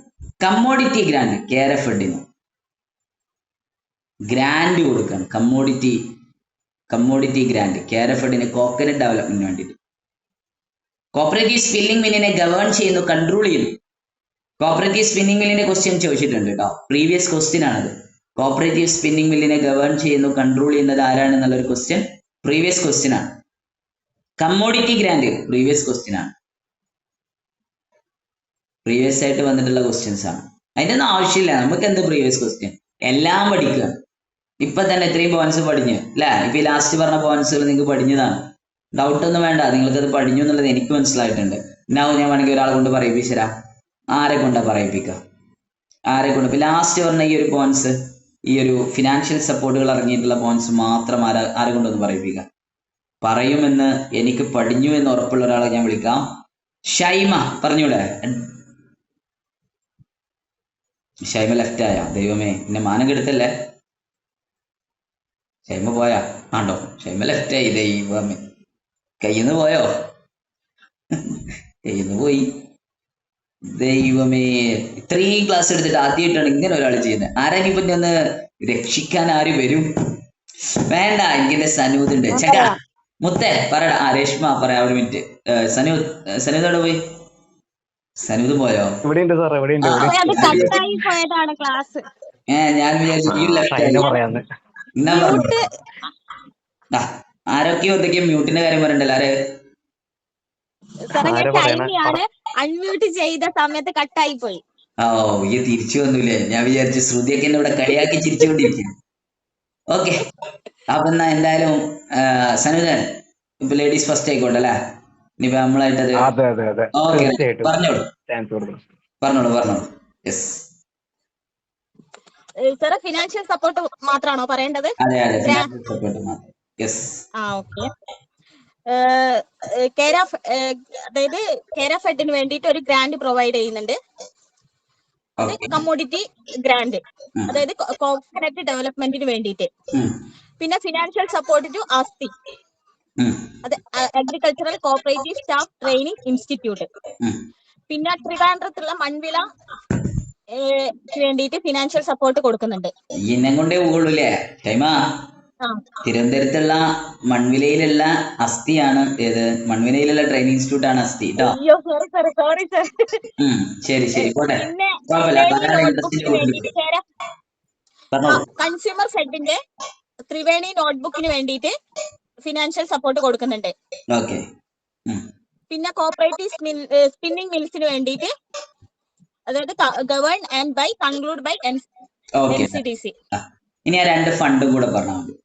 Commodity grant, KRFഡിന് grant കൊടുക്കണം. കമ്മോഡിറ്റി ഗ്രാന്റ് KRFഡിന് കോക്കനട്ട് ഡെവലപ്മെന്റിന് വേണ്ടിയിട്ട്. കോപ്പറേറ്റീവ് സ്പിന്നിംഗ് മില്ലിനെ ഗവേൺ ചെയ്യുന്നു, കൺട്രോൾ ചെയ്യുന്നു. കോപ്പറേറ്റീവ് സ്പിന്നിംഗ് മില്ലിന്റെ ക്വസ്റ്റ്യൻ ചോദിച്ചിട്ടുണ്ട് കേട്ടോ, പ്രീവിയസ് ക്വസ്റ്റ്യൻ ആണത്. കോപ്പറേറ്റീവ് സ്പിന്നിംഗ് മില്ലിനെ ഗവേൺ ചെയ്യുന്നു, കൺട്രോൾ ചെയ്യുന്നത് ആരാണെന്നുള്ളൊരു ക്വസ്റ്റ്യൻ, പ്രീവിയസ് ക്വസ്റ്റ്യൻ ആണ്. കമ്മോഡിറ്റി ഗ്രാന്റ് പ്രീവിയസ് ക്വസ്റ്റ്യൻ ആണ്, പ്രീവിയസ് ആയിട്ട് വന്നിട്ടുള്ള ക്വസ്റ്റ്യൻസ് ആണ്. അതിന്റെ ഒന്നും ആവശ്യമില്ല, നമുക്ക് എന്ത് പ്രീവിയസ് ക്വസ്റ്റ്യൻ, എല്ലാം പഠിക്കുക. ഇപ്പൊ തന്നെ ഇത്രയും പോയിന്റ്സ് പഠിഞ്ഞു അല്ലെ. ഇപ്പൊ ഈ ലാസ്റ്റ് പറഞ്ഞ പോയിന്റ്സുകൾ നിങ്ങൾക്ക് പഠിഞ്ഞതാണ്, ഡൗട്ട് ഒന്നും വേണ്ട, നിങ്ങൾക്കത് പഠിഞ്ഞു എന്നുള്ളത് എനിക്ക് മനസ്സിലായിട്ടുണ്ട്. ഞാൻ വേണമെങ്കിൽ ഒരാളെ കൊണ്ട് പറയിപ്പിച്ചരാ. ആരെ കൊണ്ടാ പറയിപ്പിക്കുക, ആരെ കൊണ്ട്? ഇപ്പൊ ലാസ്റ്റ് പറഞ്ഞ ഈ ഒരു പോയിന്റ്സ്, ഈ ഒരു ഫിനാൻഷ്യൽ സപ്പോർട്ടുകൾ ഇറങ്ങിയിട്ടുള്ള പോയിന്റ്സ് മാത്രം ആരെ കൊണ്ടൊന്ന് പറയിപ്പിക്കുക. പറയുമെന്ന് എനിക്ക് പഠിഞ്ഞു എന്ന് ഉറപ്പുള്ള ഒരാളെ ഞാൻ വിളിക്കാം. ഷൈമ പറഞ്ഞൂടെ? ഷൈമ ലെഫ്റ്റ് ആയ, ദൈവമേ എന്നെ മാനം കെടുത്തല്ലേ. ഷൈമ പോയാ? ആണ്ടോ, ഷൈമ ലെഫ്റ്റ് ആയി, ദൈവമേ. കയ്യിന്ന് പോയോ? കയ്യിന്ന് പോയി. ദൈവമേ, ഇത്രയും ക്ലാസ് എടുത്തിട്ട് ആദ്യമായിട്ടാണ് ഇങ്ങനെ ഒരാൾ ചെയ്യുന്നത്. ആരാ ഇപ്പൊ ഒന്ന് രക്ഷിക്കാൻ ആര് വരും? വേണ്ട, ഇങ്ങനെ സനൂത് ഉണ്ട്. ചേട്ടാ മുത്തേ പറയടാ. രേഷ്മ പറയാ, ഒരു മിനിറ്റ്. സനൂത്, സനൂതോടെ പോയി? സനൂത് പോയോ? ഇവിടെ ഉണ്ട് സാർ, ഇവിടെ ഉണ്ട്. ഞാൻ വിചാരിച്ചു ഈ ലെഫ്റ്റ് ആയി. എന്നാ പറഞ്ഞു. ആരൊക്കെയോ എന്തൊക്കെയോ മ്യൂട്ടിന്റെ കാര്യം പറയണ്ടല്ലോ. അൺമ്യൂട്ട് ചെയ്ത സമയത്ത് കട്ടായി പോയി. ഈ തിരിച്ചു വന്നൂലേ? ഞാൻ വിചാരിച്ചു ശ്രുതിയൊക്കെ എന്നെ ഇവിടെ കളിയാക്കി ചിരിച്ചുകൊണ്ടിരിക്കും. ഓക്കെ, അപ്പൊ എന്നാ എന്തായാലും സനുജൻ ഇപ്പൊ ലേഡീസ് ഫസ്റ്റ് ആയിക്കോട്ടെ അല്ലേ? ഇനിയിപ്പോ നമ്മളായിട്ടത് പറഞ്ഞോളൂ. പറഞ്ഞോളൂ. യെസ് സാർ, ഫിനാൻഷ്യൽ സപ്പോർട്ട് മാത്രമാണോ പറയേണ്ടത്? അതെ, ഫിനാൻഷ്യൽ സപ്പോർട്ട് മാത്രം. യെസ്. ഓക്കെ. അതായത് കെയർ ഓഫ് ഹെഡിന് വേണ്ടിയിട്ട് ഒരു ഗ്രാന്റ് പ്രൊവൈഡ് ചെയ്യുന്നുണ്ട്. കമ്മോഡിറ്റി ഗ്രാന്റ്, അതായത് കോക്കനട്ട് ഡെവലപ്മെന്റിന് വേണ്ടിയിട്ട്. പിന്നെ ഫിനാൻഷ്യൽ സപ്പോർട്ട് ടു ആസ്തി, അത് agricultural cooperative staff training institute. പിന്നെ ട്രിവാൻഡ്രത്തുള്ള മൺവിള വേണ്ടിയിട്ട് ഫിനാൻഷ്യൽ സപ്പോർട്ട് കൊടുക്കുന്നുണ്ട്. തിരുവനന്തപുരത്തുള്ള മൺവിലയിലുള്ള അസ്ഥിയാണ് ഏത്? മൺവിലയിലുള്ള ട്രെയിനിങ് ഇൻസ്റ്റിറ്റ്യൂട്ട് ആണ് അസ്ഥി കേട്ടോ. ശരി പോട്ടെ. കൺസ്യൂമർ ഫെഡിന്റെ ത്രിവേണി നോട്ട്ബുക്കിന് വേണ്ടിയിട്ട് ഫിനാൻഷ്യൽ സപ്പോർട്ട് കൊടുക്കുന്നുണ്ട്. പിന്നെ കോപ്പറേറ്റീവ് സ്പിന്നിംഗ് മിൽസിന് വേണ്ടിയിട്ട്, അതായത് govern and by conclude by NCDC. ഇനി 2 ഫണ്ടും കൂടെ പറഞ്ഞാൽ മതി.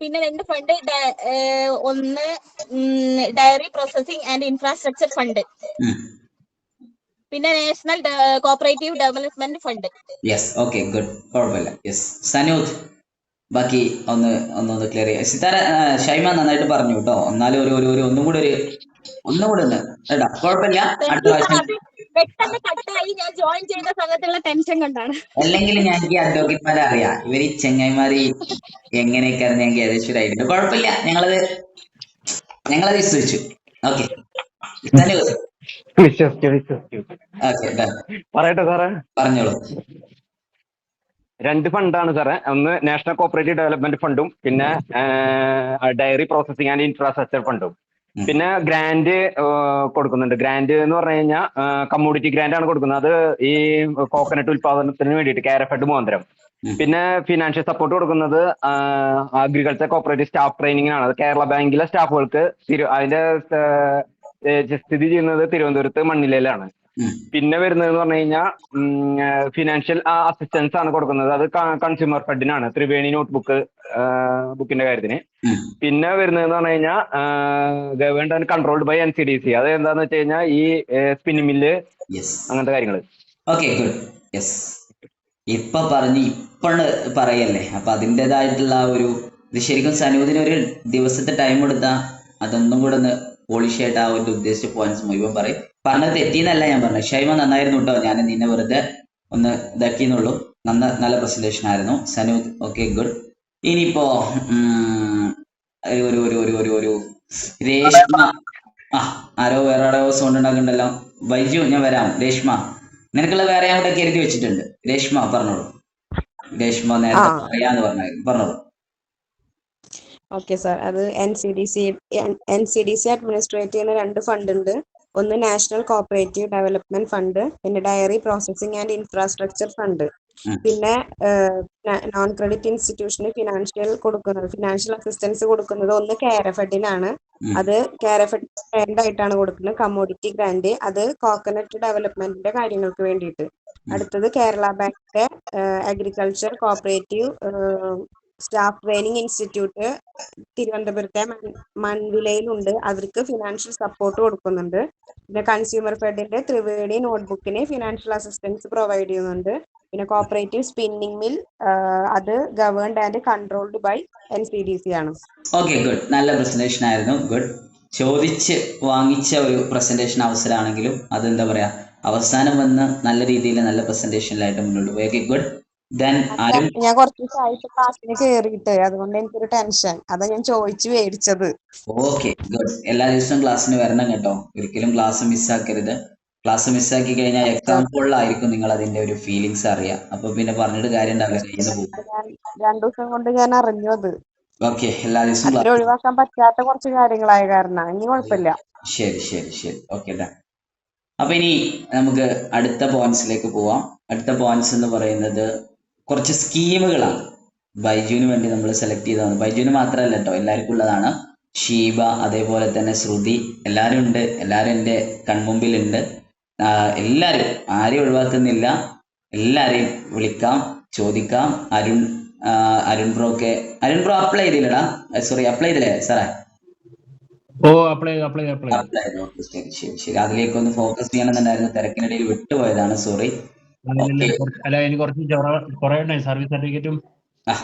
പിന്നെ 2 ഫണ്ട്, ഒന്ന് dairy processing and infrastructure fund, പിന്നെ national cooperative development fund. Yes, okay, good, കുഴപ്പമില്ല. യെസ്, സനൂദ് ബാക്കി ഒന്ന് ക്ലിയർ ചെയ്യാം. സിതാര, ഷൈമ നന്നായിട്ട് പറഞ്ഞു കേട്ടോ. എന്നാലും ഒന്നും കൂടെ ഒന്ന് കേട്ടോ, കുഴപ്പമില്ല. അടുത്ത പ്രാവശ്യം അല്ലെങ്കിൽ ഞാൻ ഈ അഡ്വക്കേറ്റ്മാരെ അറിയാം, ഇവര് ഈ ചെങ്ങായിമാര് എങ്ങനെയൊക്കെ ഞാൻ ഏകദേശം ആയിട്ടുണ്ട്. കുഴപ്പമില്ല, ഞങ്ങളത് വിശ്വസിച്ചു. ഓക്കെ, പറയട്ടെ സാറേ? പറഞ്ഞോളൂ. 2 ഫണ്ടാണ് സാറേ. ഒന്ന് നാഷണൽ കോഓപ്പറേറ്റീവ് ഡെവലപ്മെന്റ് ഫണ്ടും പിന്നെ ഡയറി പ്രോസസിംഗ് ആൻഡ് ഇൻഫ്രാസ്ട്രക്ചർ ഫണ്ടും. പിന്നെ ഗ്രാന്റ് കൊടുക്കുന്നുണ്ട്. ഗ്രാന്റ് എന്ന് പറഞ്ഞു കഴിഞ്ഞാൽ കമ്മോഡിറ്റി ഗ്രാന്റ് ആണ് കൊടുക്കുന്നത്. അത് ഈ കോക്കനട്ട് ഉൽപാദനത്തിന് വേണ്ടിയിട്ട് കെയർ ഓഫ് ഹെഡ് മുഖാന്തരം. പിന്നെ ഫിനാൻഷ്യൽ സപ്പോർട്ട് കൊടുക്കുന്നത് അഗ്രികൾച്ചർ കോഓപ്പറേറ്റീവ് സ്റ്റാഫ് ട്രെയിനിങ്ങിനാണ്. അത് കേരള ബാങ്കിലെ സ്റ്റാഫുകൾക്ക് അതിന്റെ സ്ഥിതി ചെയ്യുന്നത് തിരുവനന്തപുരത്ത് മണ്ണിലയിലാണ്. പിന്നെ വരുന്നത് പറഞ്ഞു കഴിഞ്ഞാൽ ഫിനാൻഷ്യൽ അസിസ്റ്റൻസ് ആണ് കൊടുക്കുന്നത്. അത് കൺസ്യൂമർ ഫെഡിനാണ്, ത്രിവേണി ബുക്കിന്റെ കാര്യത്തിന്. പിന്നെ വരുന്നതെന്ന് പറഞ്ഞു കഴിഞ്ഞാൽ governed and controlled by NCDC. അത് എന്താന്ന് വെച്ച് കഴിഞ്ഞാൽ ഈ സ്പിന്നിംഗ് മില്ല് അങ്ങനത്തെ കാര്യങ്ങൾ. Okay, good. യെസ്, ഇപ്പൊ പറയല്ലേ, അപ്പൊ അതിൻ്റെതായിട്ടുള്ള ഇത് ശരിക്കും സനൂദിന് ഒരു ദിവസത്തെ ടൈം കൊടുത്താൽ അതൊന്നും കൂടെ ഒന്ന് പോളിഷ് ആയിട്ട് ആ ഒരു ഉദ്ദേശിച്ച പോയിന്റ്സ് മുഴുവൻ പറയും. പറഞ്ഞത് തെറ്റിയെന്നല്ല ഞാൻ പറഞ്ഞത്. ഷൈമ നന്നായിരുന്നു കേട്ടോ. ഞാൻ നിന്നെ വെറുതെ ഒന്ന് ഇതാക്കിയെന്നുള്ളൂ. നല്ല പ്രസന്റേഷൻ ആയിരുന്നു സനൂദ്. Okay, good. ഇനിയിപ്പോ ഒരു രേഷ്മ. ആരോ വേറെ സൗണ്ട് ഉണ്ടാക്കുന്നുണ്ടല്ലോ. വൈജു, ഞാൻ വരാം. രേഷ്മ, നിനക്കുള്ള വേറെ ഞാൻ ഇവിടെ കരുതി വെച്ചിട്ടുണ്ട്. രേഷ്മ പറഞ്ഞോളൂ. രേഷ്മ നേരത്തെ പറയാന്ന് പറഞ്ഞോളൂ. ഓക്കെ സാർ, അത് NCDC അഡ്മിനിസ്ട്രേറ്റ് ചെയ്യുന്ന 2 ഫണ്ട് ഉണ്ട്. ഒന്ന് നാഷണൽ കോഓപ്പറേറ്റീവ് ഡെവലപ്മെന്റ് ഫണ്ട്, പിന്നെ dairy processing and infrastructure fund. പിന്നെ നോൺ ക്രെഡിറ്റ് ഇൻസ്റ്റിറ്റ്യൂഷന് ഫിനാൻഷ്യൽ അസിസ്റ്റൻസ് കൊടുക്കുന്നത് ഒന്ന് കെയർ ഓഫ് ഹെഡിനാണ്. അത് കെയർ ഓഫ് ഹെഡ് ഗ്രാന്റ് ആയിട്ടാണ് കൊടുക്കുന്നത്, കമ്മോഡിറ്റി ഗ്രാന്റ്. അത് കോക്കനട്ട് ഡെവലപ്മെന്റിന്റെ കാര്യങ്ങൾക്ക് വേണ്ടിയിട്ട്. അടുത്തത് കേരള ബാങ്കിന്റെ agriculture cooperative staff training institute തിരുവനന്തപുരത്തെ മൺവിലയിലുണ്ട്. അവർക്ക് ഫിനാൻഷ്യൽ സപ്പോർട്ട് കൊടുക്കുന്നുണ്ട്. പിന്നെ കൺസ്യൂമർ ഫെഡിന്റെ ത്രിവേണി നോട്ട്ബുക്കിന് ഫിനാൻഷ്യൽ അസിസ്റ്റൻസ് പ്രൊവൈഡ് ചെയ്യുന്നുണ്ട്. പിന്നെ കോഓപ്പറേറ്റീവ് സ്പിന്നിംഗ് മിൽ, അത് governed and controlled by NCDC ആണ്. Okay, good. നല്ല പ്രസന്റേഷൻ ആയിരുന്നു. ഗുഡ്. ചോദിച്ച് വാങ്ങിച്ച ഒരു പ്രസന്റേഷൻ അവസരമാണെങ്കിലും അത് എന്താ പറയാ, അവസാനം വന്ന് നല്ല രീതിയിൽ നല്ല പ്രസന്റേഷനിലായിട്ട് മുന്നോട്ട് പോയി. Okay, good. ഞാൻ കുറച്ച് ക്ലാസ്സിന് കേറിയിട്ട് അതുകൊണ്ട് എനിക്കൊരു ടെൻഷൻ, അതാ ഞാൻ ചോദിച്ചു മേടിച്ചത്. Okay, good. എല്ലാ ദിവസവും ക്ലാസ്സിന് വരണം കേട്ടോ. ഒരിക്കലും ക്ലാസ് മിസ്സാക്കരുത്. ക്ലാസ് മിസ്സാക്കി കഴിഞ്ഞാൽ എക്സാമ്പിളിലായിരിക്കും നിങ്ങൾ അതിന്റെ ഒരു ഫീലിങ്സ് അറിയാം. അപ്പൊ പിന്നെ പറഞ്ഞിട്ട് കാര്യം ഉണ്ടാവില്ല, കയ്യിൽ നിന്ന് പോകും. ഞാൻ 2 ദിവസം കൊണ്ട് ഞാൻ അറിഞ്ഞു അത്. ഓക്കെ, എല്ലാ ദിവസവും അത്ര ഒഴിവാക്കാൻ പറ്റാത്ത കുറച്ച് കാര്യങ്ങളായ കാരണം ഇനി കുഴപ്പമില്ല. ശരി ശരി ശരി, ഓക്കെ ഡൺ. അപ്പൊ ഇനി നമുക്ക് അടുത്ത പോയിന്റ്സിലേക്ക് പോവാം. അടുത്ത പോയിന്റ്സ് എന്ന് പറയുന്നത് കുറച്ച് സ്കീമുകളാണ്. ബൈജുവിന് വേണ്ടി നമ്മൾ സെലക്ട് ചെയ്തതാണ്. ബൈജുവിന് മാത്രമല്ല കേട്ടോ, എല്ലാവർക്കും ഉള്ളതാണ്. ഷീബ, അതേപോലെ തന്നെ ശ്രുതി, എല്ലാവരും ഉണ്ട്. എല്ലാവരും എൻ്റെ കൺമുമ്പിലുണ്ട്. എല്ലാവരും, ആരെയും ഒഴിവാക്കുന്നില്ല. എല്ലാവരെയും വിളിക്കാം, ചോദിക്കാം. അരുൺ ബ്രോ അപ്ലൈ ചെയ്തില്ലടാ, സോറി അപ്ലൈ ചെയ്തില്ലേ സാറേ? അപ്ലൈ ചെയ്തു. ശരി ശരി ശരി, അതിലേക്ക് ഒന്ന് ഫോക്കസ് ചെയ്യണമെന്നുണ്ടായിരുന്നു, തിരക്കിനിടയിൽ വിട്ടുപോയതാണ്, സോറി. അല്ല, എനിക്ക് കുറെ ഉണ്ടായി, സർവീസ് സർട്ടിഫിക്കറ്റും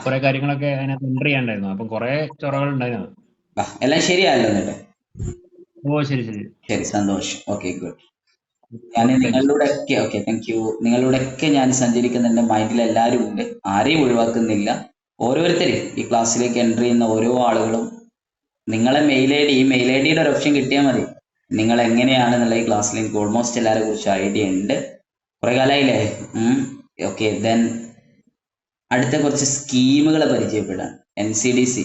കുറെ കാര്യങ്ങളൊക്കെ അതിനകത്ത് എൻട്രി ചെയ്യാണ്ടായിരുന്നു. അപ്പം കുറെ ചൊറകൾ ഉണ്ടായിരുന്നു. എല്ലാം ശരിയായല്ലോ എന്നിട്ട്? ശരി ശരി ശരി, സന്തോഷം. Okay, good. ഞാൻ നിങ്ങളിലൂടെയൊക്കെ, ഓക്കെ താങ്ക് യു, നിങ്ങളിലൂടെയൊക്കെ ഞാൻ സഞ്ചരിക്കുന്ന എൻ്റെ മൈൻഡിൽ എല്ലാവരും ഉണ്ട്, ആരെയും ഒഴിവാക്കുന്നില്ല. ഓരോരുത്തരും ഈ ക്ലാസ്സിലേക്ക് എൻട്രി ചെയ്യുന്ന ഓരോ ആളുകളും നിങ്ങളെ മെയിൽ ഐ ഡി, ഈ മെയിൽ ഐ ഡിയുടെ ഒരു ഓപ്ഷൻ കിട്ടിയാൽ മതി. നിങ്ങൾ എങ്ങനെയാണെന്നുള്ള ഈ ക്ലാസ്സിൽ എനിക്ക് ഓൾമോസ്റ്റ് എല്ലാവരെ കുറിച്ച് ഐഡിയ ഉണ്ട്. കുറെ കാലമായില്ലേ? ഓക്കെ, ദെൻ അടുത്ത കുറച്ച് സ്കീമുകളെ പരിചയപ്പെടാം. NCDC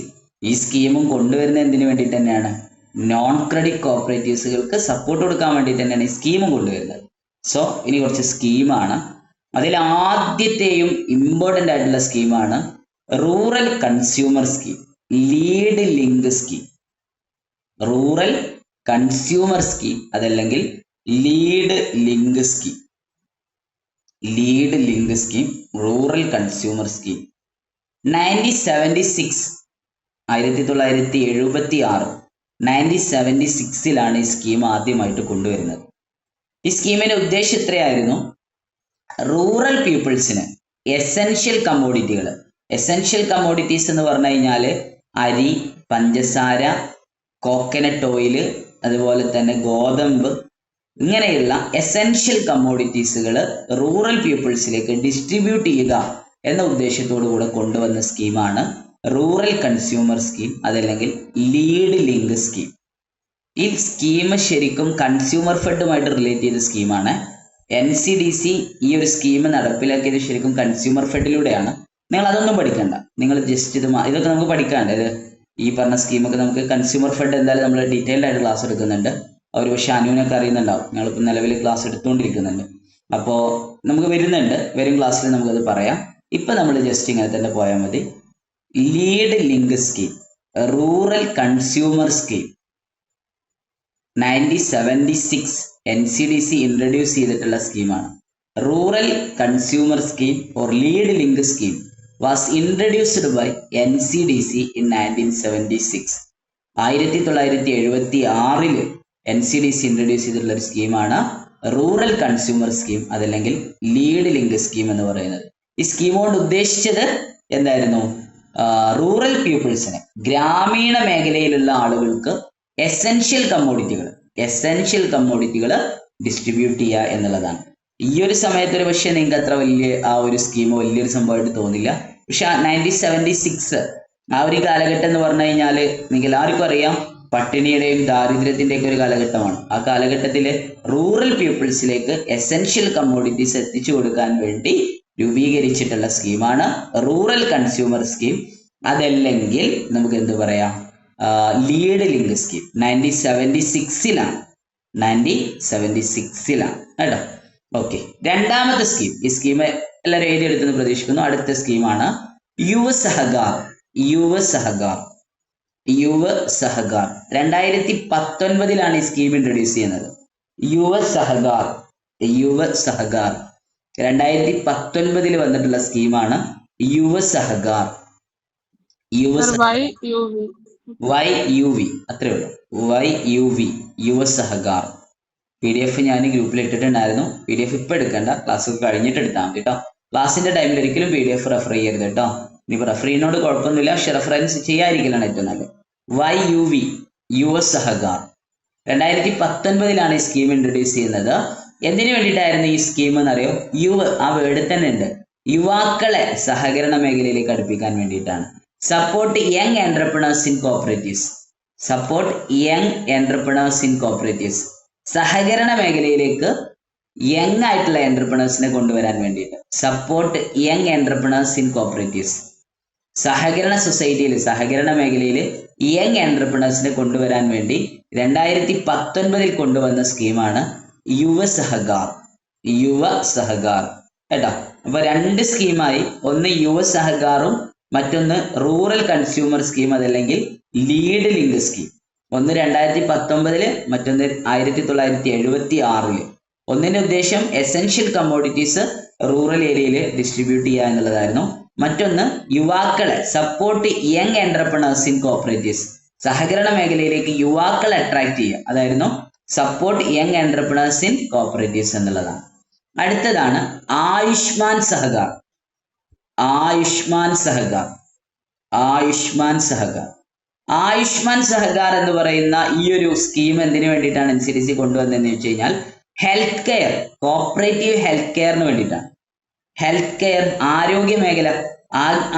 ഈ സ്കീമും കൊണ്ടുവരുന്ന എന്തിനു വേണ്ടിയിട്ട് തന്നെയാണ്? നോൺ ക്രെഡിറ്റ് കോപ്പറേറ്റീവ്സുകൾക്ക് സപ്പോർട്ട് കൊടുക്കാൻ വേണ്ടി തന്നെയാണ് ഈ സ്കീമും കൊണ്ടുവരുന്നത്. സോ ഇനി കുറച്ച് സ്കീമാണ്. അതിൽ ആദ്യത്തെയും ഇമ്പോർട്ടൻ്റ് ആയിട്ടുള്ള സ്കീമാണ് rural consumer scheme, lead link scheme. Rural consumer scheme, അതല്ലെങ്കിൽ lead link scheme. Lead link scheme, rural consumer scheme. 1976 1976 ഈ സ്കീം ആദ്യമായിട്ട് കൊണ്ടുവരുന്നത്. ഈ സ്കീമിന്റെ ഉദ്ദേശം ഇത്രയായിരുന്നു: റൂറൽ പീപ്പിൾസിന് എസെൻഷ്യൽ കമ്മോഡിറ്റികൾ, എസെൻഷ്യൽ കമ്മോഡിറ്റീസ് എന്ന് പറഞ്ഞു കഴിഞ്ഞാൽ അരി, പഞ്ചസാര, കോക്കനട്ട് ഓയിൽ, അതുപോലെ തന്നെ ഗോതമ്പ്, ഇങ്ങനെയുള്ള എസെൻഷ്യൽ കമ്മോഡിറ്റീസുകൾ റൂറൽ പീപ്പിൾസിലേക്ക് ഡിസ്ട്രിബ്യൂട്ട് ചെയ്യുക എന്ന ഉദ്ദേശത്തോടു കൂടെ കൊണ്ടുവന്ന സ്കീമാണ് റൂറൽ കൺസ്യൂമർ സ്കീം, അതല്ലെങ്കിൽ ലീഡ് ലിങ്ക് സ്കീം. ഈ സ്കീം ശരിക്കും കൺസ്യൂമർ ഫെഡുമായിട്ട് റിലേറ്റ് ചെയ്ത സ്കീമാണ്. NCDC ഈ ഒരു സ്കീം നടപ്പിലാക്കിയത് ശരിക്കും കൺസ്യൂമർ ഫെഡിലൂടെയാണ്. നിങ്ങൾ അതൊന്നും പഠിക്കണ്ട, നിങ്ങൾ ജസ്റ്റ് ഇതൊക്കെ നമുക്ക് പഠിക്കാണ്ട്. ഈ പറഞ്ഞ സ്കീമൊക്കെ നമുക്ക് കൺസ്യൂമർ ഫെഡ് എന്തായാലും നമ്മൾ ഡീറ്റെയിൽഡ് ആയിട്ട് ക്ലാസ് എടുക്കുന്നുണ്ട്. ഒരു പക്ഷേ അനുവിനൊക്കെ അറിയുന്നുണ്ടാവും, ഞങ്ങളിപ്പോൾ നിലവിൽ ക്ലാസ് എടുത്തുകൊണ്ടിരിക്കുന്നുണ്ട്. അപ്പോൾ നമുക്ക് വരും ക്ലാസ്സിൽ നമുക്കത് പറയാം. ഇപ്പം നമ്മൾ ജസ്റ്റ് ഇങ്ങനെ തന്നെ പോയാൽ മതി. Lead link scheme, rural consumer scheme 1976 NCDC introduce ചെയ്തിട്ടുള്ള സ്കീമാണ്. Rural consumer scheme or lead link scheme was introduced by NCDC in 1976. 1976 NCDC introduce ചെയ്തിട്ടുള്ള ഒരു സ്കീമാണ് റൂറൽ കൺസ്യൂമർ സ്കീം, അതല്ലെങ്കിൽ ലീഡ് ലിങ്ക് സ്കീം എന്ന് പറയുന്നത്. ഈ സ്കീം കൊണ്ട് ഉദ്ദേശിച്ചത് എന്തായിരുന്നു? റൂറൽ പീപ്പിൾസിന്, ഗ്രാമീണ മേഖലയിലുള്ള ആളുകൾക്ക് എസെൻഷ്യൽ കമ്മോഡിറ്റികൾ ഡിസ്ട്രിബ്യൂട്ട് ചെയ്യുക എന്നുള്ളതാണ്. ഈ ഒരു സമയത്ത് ഒരു പക്ഷേ നിങ്ങൾക്ക് അത്ര വലിയ ആ ഒരു സ്കീം വലിയൊരു സംഭവമായിട്ട് തോന്നില്ല. പക്ഷെ 1976 ആ ഒരു കാലഘട്ടം എന്ന് പറഞ്ഞു കഴിഞ്ഞാൽ നിങ്ങൾക്ക് എല്ലാവർക്കും അറിയാം, പട്ടിണിയുടെയും ദാരിദ്ര്യത്തിൻ്റെയൊക്കെ ഒരു കാലഘട്ടമാണ്. ആ കാലഘട്ടത്തിൽ റൂറൽ പീപ്പിൾസിലേക്ക് എസെൻഷ്യൽ കമ്മോഡിറ്റീസ് എത്തിച്ചു കൊടുക്കാൻ വേണ്ടി രൂപീകരിച്ചിട്ടുള്ള സ്കീമാണ് റൂറൽ കൺസ്യൂമർ സ്കീം, അതല്ലെങ്കിൽ നമുക്ക് എന്ത് പറയാം, ലീഡ് ലിങ്ക് സ്കീം. 1976 കേട്ടോ. ഓക്കെ, രണ്ടാമത്തെ സ്കീം, ഈ സ്കീം എല്ലാവരും എഴുതിയെടുത്തെന്ന് പ്രതീക്ഷിക്കുന്നു. അടുത്ത സ്കീമാണ് യുവ സഹകാർ. 2019 ഈ സ്കീം ഇൻട്രൊഡ്യൂസ് ചെയ്യുന്നത്. യുവ സഹകാർ 2019 വന്നിട്ടുള്ള സ്കീമാണ് യുവ സഹകാർ. YUV അത്രേ ഉള്ളൂ, YUV, യുവ സഹകാർ. PDF ഞാൻ ഗ്രൂപ്പിൽ ഇട്ടിട്ടുണ്ടായിരുന്നു. PDF ഇപ്പം എടുക്കണ്ട, ക്ലാസ് കഴിഞ്ഞിട്ട് എടുത്താൽ മതി കേട്ടോ. ക്ലാസ്സിന്റെ ടൈമിൽ ഒരിക്കലും PDF റെഫർ ചെയ്യരുത് കേട്ടോ. ഇനിയിപ്പോൾ റെഫർ ചെയ്യുന്നോട് കുഴപ്പമൊന്നുമില്ല, പക്ഷെ റെഫറൻസ് ചെയ്യാതിരിക്കലാണ് ഏറ്റവും നല്ലത്. YUV, യുവ സഹകാർ. 2019 ഈ സ്കീം ഇൻട്രൊഡ്യൂസ് ചെയ്യുന്നത്. എന്തിനു വേണ്ടിയിട്ടായിരുന്നു ഈ സ്കീം എന്നറിയോ? ആ വേർഡ് തന്നെ ഉണ്ട്, യുവാക്കളെ സഹകരണ മേഖലയിലേക്ക് അടുപ്പിക്കാൻ വേണ്ടിയിട്ടാണ്. Support young entrepreneurs in cooperatives. സഹകരണ മേഖലയിലേക്ക് യങ് ആയിട്ടുള്ള എന്റർപ്രണേഴ്സിനെ കൊണ്ടുവരാൻ വേണ്ടിയിട്ട്. Support young entrepreneurs in cooperatives. സഹകരണ സൊസൈറ്റിയിൽ, സഹകരണ മേഖലയിൽ യങ് എന്റർപ്രണേഴ്സിനെ കൊണ്ടുവരാൻ വേണ്ടി 2019 കൊണ്ടുവന്ന സ്കീമാണ് യുവ സഹകാർ. യുവ സഹകാർ കേട്ടോ. അപ്പൊ 2 സ്കീമായി, ഒന്ന് യുവ സഹകാറും മറ്റൊന്ന് റൂറൽ കൺസ്യൂമർ സ്കീം, അതല്ലെങ്കിൽ ലീഡ് ലിങ്ക് സ്കീം. ഒന്ന് 2019, മറ്റൊന്ന് 1976. ഒന്നിന്റെ ഉദ്ദേശം എസെൻഷ്യൽ കമ്മോഡിറ്റീസ് റൂറൽ ഏരിയയിൽ ഡിസ്ട്രിബ്യൂട്ട് ചെയ്യുക എന്നുള്ളതായിരുന്നു. മറ്റൊന്ന് യുവാക്കളെ support young entrepreneurs in cooperatives, സഹകരണ മേഖലയിലേക്ക് യുവാക്കളെ അട്രാക്ട് ചെയ്യുക, അതായിരുന്നു support young entrepreneurs in cooperatives എന്നുള്ളതാണ്. അടുത്തതാണ് ആയുഷ്മാൻ സഹകാർ. ആയുഷ്മാൻ സഹകാർ. ആയുഷ്മാൻ സഹകാർ. ആയുഷ്മാൻ സഹകാർ എന്ന് പറയുന്ന ഈ ഒരു സ്കീം എന്തിനു വേണ്ടിയിട്ടാണ് NCDC കൊണ്ടുവന്നതെന്ന് വെച്ച് കഴിഞ്ഞാൽ ഹെൽത്ത് കെയർ, കോപ്പറേറ്റീവ് ഹെൽത്ത് കെയറിന് വേണ്ടിയിട്ടാണ്. ഹെൽത്ത് കെയർ, ആരോഗ്യ മേഖല,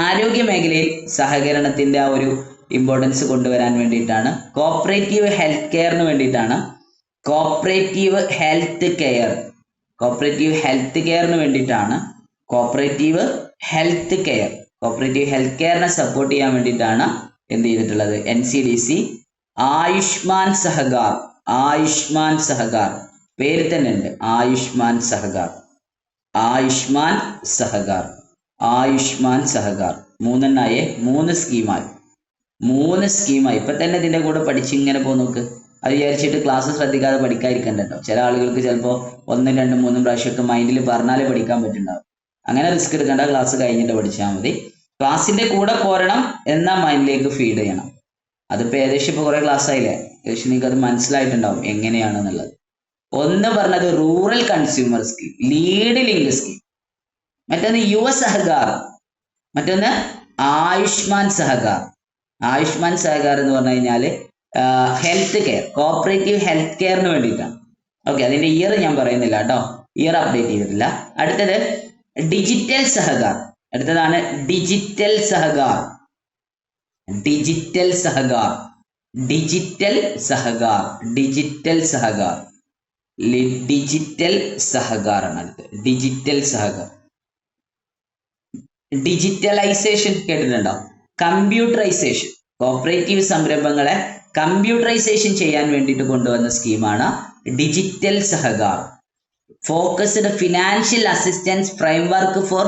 ആരോഗ്യ മേഖലയിൽ സഹകരണത്തിന്റെ ആ ഒരു ഇമ്പോർട്ടൻസ് കൊണ്ടുവരാൻ വേണ്ടിയിട്ടാണ്. കോപ്പറേറ്റീവ് ഹെൽത്ത് കെയറിന് വേണ്ടിയിട്ടാണ്. Cooperative health care, cooperative health കെയറിന് വേണ്ടിയിട്ടാണ്. Cooperative health care, cooperative health കെയറിനെ സപ്പോർട്ട് ചെയ്യാൻ വേണ്ടിയിട്ടാണ് എന്ത് ചെയ്തിട്ടുള്ളത്? NCDC ആയുഷ്മാൻ സഹകാർ. ആയുഷ്മാൻ സഹകാർ പേര് തന്നെ ഉണ്ട്, ആയുഷ്മാൻ സഹകാർ. ആയുഷ്മാൻ സഹകാർ. ആയുഷ്മാൻ സഹകാർ 3 സ്കീമായി. 3 സ്കീമായി. ഇപ്പൊ തന്നെ ഇതിന്റെ കൂടെ പഠിച്ചിങ്ങനെ പോ നോക്ക്. അത് വിചാരിച്ചിട്ട് ക്ലാസ് ശ്രദ്ധിക്കാതെ പഠിക്കാതിരിക്കണ്ടോ. ചില ആളുകൾക്ക് ചിലപ്പോൾ 1, 2, 3 പ്രാവശ്യമൊക്കെ മൈൻഡിൽ പറഞ്ഞാലേ പഠിക്കാൻ പറ്റുന്നുണ്ടാവും. അങ്ങനെ റിസ്ക് എടുക്കേണ്ട, ക്ലാസ് കഴിഞ്ഞിട്ട് പഠിച്ചാൽ മതി. ക്ലാസ്സിന്റെ കൂടെ പോരണം, എന്നാൽ മൈൻഡിലേക്ക് ഫീഡ് ചെയ്യണം. അതിപ്പോ ഏകദേശം ഇപ്പൊ കുറെ ക്ലാസ് ആയില്ലേ, ഏകദേശം നിങ്ങൾക്ക് അത് മനസ്സിലായിട്ടുണ്ടാവും എങ്ങനെയാണെന്നുള്ളത്. ഒന്ന് പറഞ്ഞത് rural consumer scheme, lead link scheme. മറ്റൊന്ന് യുവ സഹകാർ, മറ്റൊന്ന് ആയുഷ്മാൻ സഹകാർ. ആയുഷ്മാൻ സഹകാർ എന്ന് പറഞ്ഞു കഴിഞ്ഞാല് ഹെൽത്ത് കെയർ, കോപ്പറേറ്റീവ് ഹെൽത്ത് കെയറിന് വേണ്ടിയിട്ടാണ്. ഓക്കെ, അതിന്റെ ഇയർ ഞാൻ പറയുന്നില്ല കേട്ടോ, ഇയർ അപ്ഡേറ്റ് ചെയ്തിട്ടില്ല. അടുത്തത് ഡിജിറ്റൽ സഹകാർ. അടുത്തതാണ് digital Sahakar. Digital Sahakar. Digital Sahakar. Digital Sahakar. Digital Sahakar ആണ് അടുത്ത്. ഡിജിറ്റൽ സഹകാർ. ഡിജിറ്റലൈസേഷൻ കേട്ടിട്ടുണ്ടോ? കമ്പ്യൂട്ടറൈസേഷൻ. കോപ്പറേറ്റീവ് സംരംഭങ്ങളെ കമ്പ്യൂട്ടറൈസേഷൻ ചെയ്യാൻ വേണ്ടിയിട്ട് കൊണ്ടുവന്ന സ്കീമാണ് digital Sahakar. Focused financial assistance framework for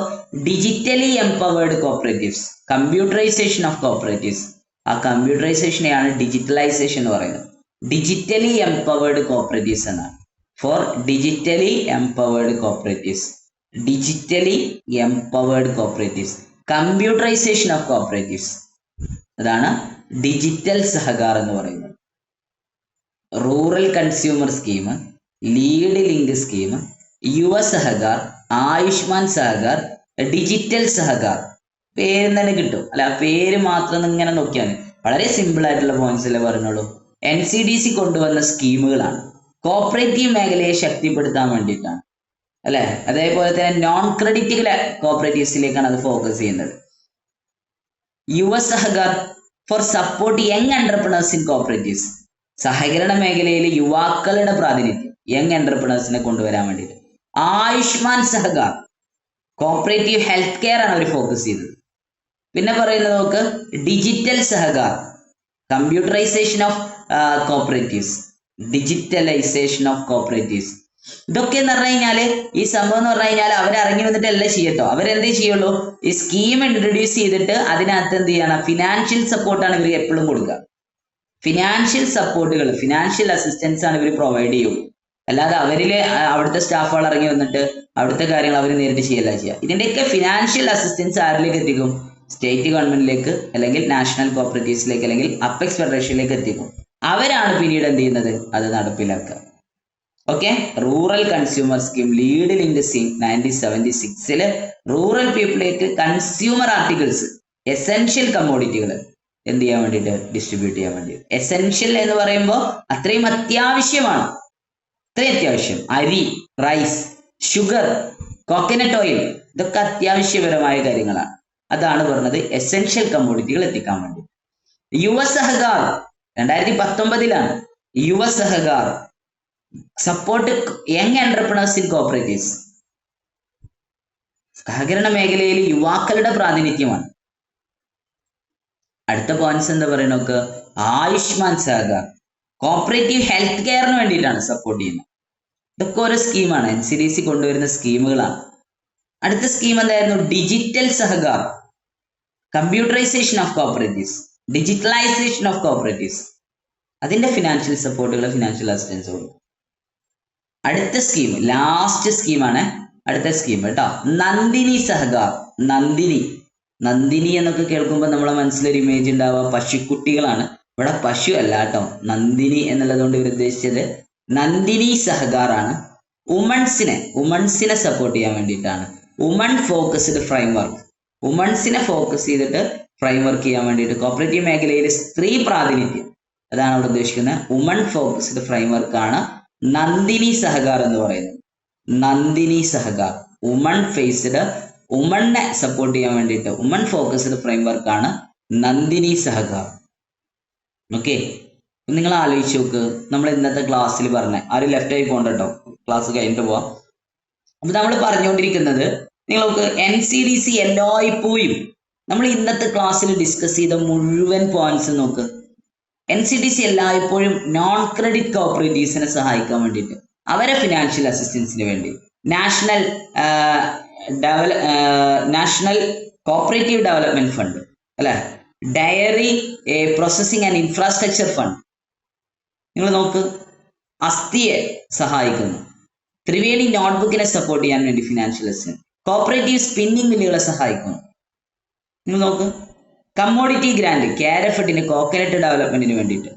digitally empowered cooperatives. Computerization of cooperatives. ആ കമ്പ്യൂട്ടറൈസേഷനെയാണ് ഡിജിറ്റലൈസേഷൻ എന്ന് പറയുന്നത്. ഡിജിറ്റലി എംപവേർഡ് കോപ്പറേറ്റീവ്സ് എന്നാണ്. For digitally empowered cooperatives. Digitally empowered cooperatives, computerization of cooperatives. അതാണ് ഡിജിറ്റൽ സഹകാർ എന്ന് പറയുന്നത്. Rural consumer scheme, lead link scheme, Yuva Sahakar, Ayushman Sahakar, digital Sahakar. പേര് തന്നെ കിട്ടും അല്ല, പേര് മാത്രം ഇങ്ങനെ നോക്കിയാൽ വളരെ സിമ്പിൾ ആയിട്ടുള്ള പോയിന്റ്സ് അല്ലേ പറഞ്ഞോളൂ. NCDC കൊണ്ടുവന്ന സ്കീമുകളാണ്. കോപ്പറേറ്റീവ് മേഖലയെ ശക്തിപ്പെടുത്താൻ വേണ്ടിയിട്ടാണ് അല്ലെ. അതേപോലെ തന്നെ നോൺ ക്രെഡിറ്റ് കോപ്പറേറ്റീവ്സിലേക്കാണ് അത് ഫോക്കസ് ചെയ്യുന്നത്. യുവ Sahakar four support young entrepreneurs in cooperatives. സഹകരണ മേഖലയിൽ യുവാക്കളുടെ പ്രാതിനിധ്യം, യങ് എന്റർപ്രണേഴ്സിനെ കൊണ്ടുവരാൻ വേണ്ടിയിട്ട്. Ayushman Sahakar, cooperative health care ആണ് അവർ ഫോക്കസ് ചെയ്തത്. പിന്നെ പറയുന്നത് നോക്ക്, digital Sahakar, computerisation of cooperatives, digitalisation of cooperatives. ഇതൊക്കെ എന്ന് പറഞ്ഞു കഴിഞ്ഞാല് ഈ സംഭവം എന്ന് പറഞ്ഞു കഴിഞ്ഞാൽ അവരിറങ്ങി വന്നിട്ട് എല്ലാം ചെയ്യട്ടോ. അവരെന്തേ ചെയ്യുള്ളൂ, ഈ സ്കീം ഇൻട്രൊഡ്യൂസ് ചെയ്തിട്ട് അതിനകത്ത് എന്ത് ചെയ്യണം, ഫിനാൻഷ്യൽ സപ്പോർട്ടാണ് ഇവർ എപ്പോഴും കൊടുക്കുക. ഫിനാൻഷ്യൽ സപ്പോർട്ടുകൾ, ഫിനാൻഷ്യൽ അസിസ്റ്റൻസ് ആണ് ഇവർ പ്രൊവൈഡ് ചെയ്യും. അല്ലാതെ അവരില് അവിടുത്തെ സ്റ്റാഫുകൾ ഇറങ്ങി വന്നിട്ട് അവിടുത്തെ കാര്യങ്ങൾ അവർ നേരിട്ട് ചെയ്യല്ല ചെയ്യുക. ഇതിന്റെയൊക്കെ ഫിനാൻഷ്യൽ അസിസ്റ്റൻസ് ആരിലേക്ക് എത്തിക്കും? സ്റ്റേറ്റ് ഗവൺമെന്റിലേക്ക്, അല്ലെങ്കിൽ നാഷണൽ കോപ്പറേറ്റീവ്സിലേക്ക്, അല്ലെങ്കിൽ അപ്പെക്സ് ഫെഡറേഷനിലേക്ക് എത്തിക്കും. അവരാണ് പിന്നീട് എന്ത് ചെയ്യുന്നത്, അത് നടപ്പിലാക്കുക. Okay, rural consumer scheme, lead link scheme 1976 rural പീപ്പിളിലേക്ക് കൺസ്യൂമർ ആർട്ടിക്കിൾസ്, എസെൻഷ്യൽ കമ്മോഡിറ്റികൾ എന്ത് ചെയ്യാൻ വേണ്ടിയിട്ട്, ഡിസ്ട്രിബ്യൂട്ട് ചെയ്യാൻ വേണ്ടിയിട്ട്. എസെൻഷ്യൽ എന്ന് പറയുമ്പോൾ അത്രയും അത്യാവശ്യമാണ്, അത്രയും അത്യാവശ്യം. അരി, റൈസ്, ഷുഗർ, കോക്കനട്ട് ഓയിൽ, ഇതൊക്കെ അത്യാവശ്യപരമായ കാര്യങ്ങളാണ്. അതാണ് പറഞ്ഞത് എസെൻഷ്യൽ കമ്മോഡിറ്റികൾ എത്തിക്കാൻ വേണ്ടി. യുവ സഹകാർ 2019 യുവ Sahakar support young entrepreneurs in cooperatives. സഹകരണ മേഖലയിൽ യുവാക്കളുടെ പ്രാതിനിധ്യമാണ്. അടുത്ത പോയിന്റ്സ് എന്താ പറയുന്നൊക്കെ, ആയുഷ്മാൻ സഹകാർ കോപ്പറേറ്റീവ് ഹെൽത്ത് കെയറിന് വേണ്ടിയിട്ടാണ് സപ്പോർട്ട് ചെയ്യുന്നത്. ഇതൊക്കെ ഓരോ സ്കീമാണ്, NCDC കൊണ്ടുവരുന്ന സ്കീമുകളാണ്. അടുത്ത സ്കീം എന്തായിരുന്നു, digital Sahakar, computerisation of cooperatives, digitalisation of cooperatives, അതിന്റെ ഫിനാൻഷ്യൽ സപ്പോർട്ടുകൾ, ഫിനാൻഷ്യൽ അസിസ്റ്റൻസ് കൊടുക്കും. അടുത്ത സ്കീം, ലാസ്റ്റ് സ്കീമാണ് അടുത്ത സ്കീം കേട്ടോ, നന്ദിനി സഹകാർ. നന്ദിനി എന്നൊക്കെ കേൾക്കുമ്പോൾ നമ്മളെ മനസ്സിലൊരു ഇമേജ് ഉണ്ടാവുക പശുക്കുട്ടികളാണ്. ഇവിടെ പശു അല്ല കേട്ടോ, നന്ദിനി എന്നുള്ളതുകൊണ്ട് ഇവർ ഉദ്ദേശിച്ചത് നന്ദിനി സഹകാറാണ്. വുമൺസിനെ സപ്പോർട്ട് ചെയ്യാൻ വേണ്ടിയിട്ടാണ്. വുമൺ ഫോക്കസ്ഡ് ഫ്രെയിംവർക്ക്, വുമൺസിനെ ഫോക്കസ് ചെയ്തിട്ട് ഫ്രെയിംവർക്ക് ചെയ്യാൻ വേണ്ടിയിട്ട് കോപ്പറേറ്റീവ് മേഖലയിൽ സ്ത്രീ പ്രാതിനിധ്യം, അതാണ് അവിടെ ഉദ്ദേശിക്കുന്നത്. വുമൺ ഫോക്കസ്ഡ് ഫ്രെയിംവർക്കാണ് നന്ദിനി സഹകാർ എന്ന് പറയുന്നത്. നന്ദിനി സഹകാർ വുമണിനെ സപ്പോർട്ട് ചെയ്യാൻ വേണ്ടിയിട്ട് വുമൺ ഫോക്കസ്ഡ് ഫ്രെയിംവർക്കാണ് നന്ദിനി സഹകാർ. ഓക്കെ, നിങ്ങൾ ആലോചിച്ച് നോക്ക്, നമ്മൾ ഇന്നത്തെ ക്ലാസ്സിൽ പറഞ്ഞ ആരും ലെഫ്റ്റ് ആയി പോകണ്ട കേട്ടോ, ക്ലാസ് കഴിഞ്ഞിട്ട് പോവാം. അപ്പൊ നമ്മൾ പറഞ്ഞുകൊണ്ടിരിക്കുന്നത് നിങ്ങൾക്ക് NCDC എല്ലായ്പ്പോഴും നമ്മൾ ഇന്നത്തെ ക്ലാസ്സിൽ ഡിസ്കസ് ചെയ്ത മുഴുവൻ പോയിന്റ്സ് നോക്ക്. NCDC എല്ലായ്പ്പോഴും നോൺ ക്രെഡിറ്റ് കോപ്പറേറ്റീവ്സിനെ സഹായിക്കാൻ വേണ്ടിയിട്ട്, അവരെ ഫിനാൻഷ്യൽ അസിസ്റ്റൻസിന് വേണ്ടി നാഷണൽ കോപ്പറേറ്റീവ് ഡെവലപ്മെന്റ് ഫണ്ട് അല്ലെ, dairy processing and infrastructure fund. നിങ്ങൾ നോക്ക്, അസ്ഥിയെ സഹായിക്കുന്നു, ത്രിവേണി നോട്ട്ബുക്കിനെ സപ്പോർട്ട് ചെയ്യാൻ വേണ്ടി ഫിനാൻഷ്യൽ അസിസ്റ്റൻസ്, കോപ്പറേറ്റീവ് സ്പിന്നിംഗ് മില്ലുകളെ സഹായിക്കുന്നു. നിങ്ങൾ നോക്ക്, കമ്മോഡിറ്റി ഗ്രാൻഡ് കാരഫെഡിന് കോക്കനട്ട് ഡെവലപ്മെന്റിന് വേണ്ടിയിട്ട്.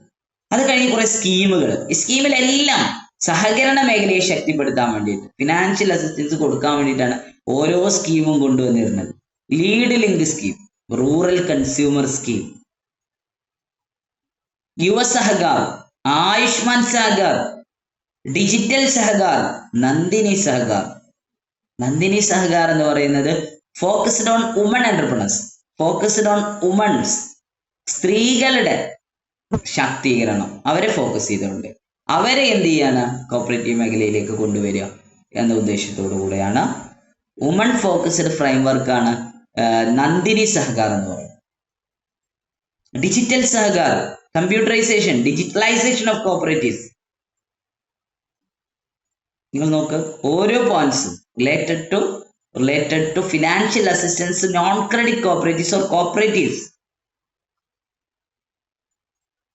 അത് കഴിഞ്ഞ് കുറെ സ്കീമുകൾ, ഈ സ്കീമിലെല്ലാം സഹകരണ മേഖലയെ ശക്തിപ്പെടുത്താൻ വേണ്ടിയിട്ട് ഫിനാൻഷ്യൽ അസിസ്റ്റൻസ് കൊടുക്കാൻ വേണ്ടിയിട്ടാണ് ഓരോ സ്കീമും കൊണ്ടുവന്നിരുന്നത്. Lead link scheme, rural consumer scheme, Yuva Sahakar, Ayushman Sahakar, digital Sahakar, Nandini Sahakar. Nandini Sahakar എന്ന് പറയുന്നത് focused on woman entrepreneurs, focused on womans, സ്ത്രീകളുടെ ശാക്തീകരണം, അവരെ ഫോക്കസ് ചെയ്തുകൊണ്ട് അവരെ എന്ത് ചെയ്യാണ്, കോപ്പറേറ്റീവ് മേഖലയിലേക്ക് കൊണ്ടുവരിക എന്ന ഉദ്ദേശത്തോടു കൂടെയാണ് വുമൺ ഫോക്കസ്ഡ് ഫ്രെയിംവർക്കാണ് നന്ദിനി സഹകാർ എന്ന് പറയുന്നത്. Digital Sahakar, computerisation, digitalisation of cooperatives. നിങ്ങൾ നോക്ക്, ഓരോ പോയിന്റ്സും related to financial assistance non credit cooperatives or cooperatives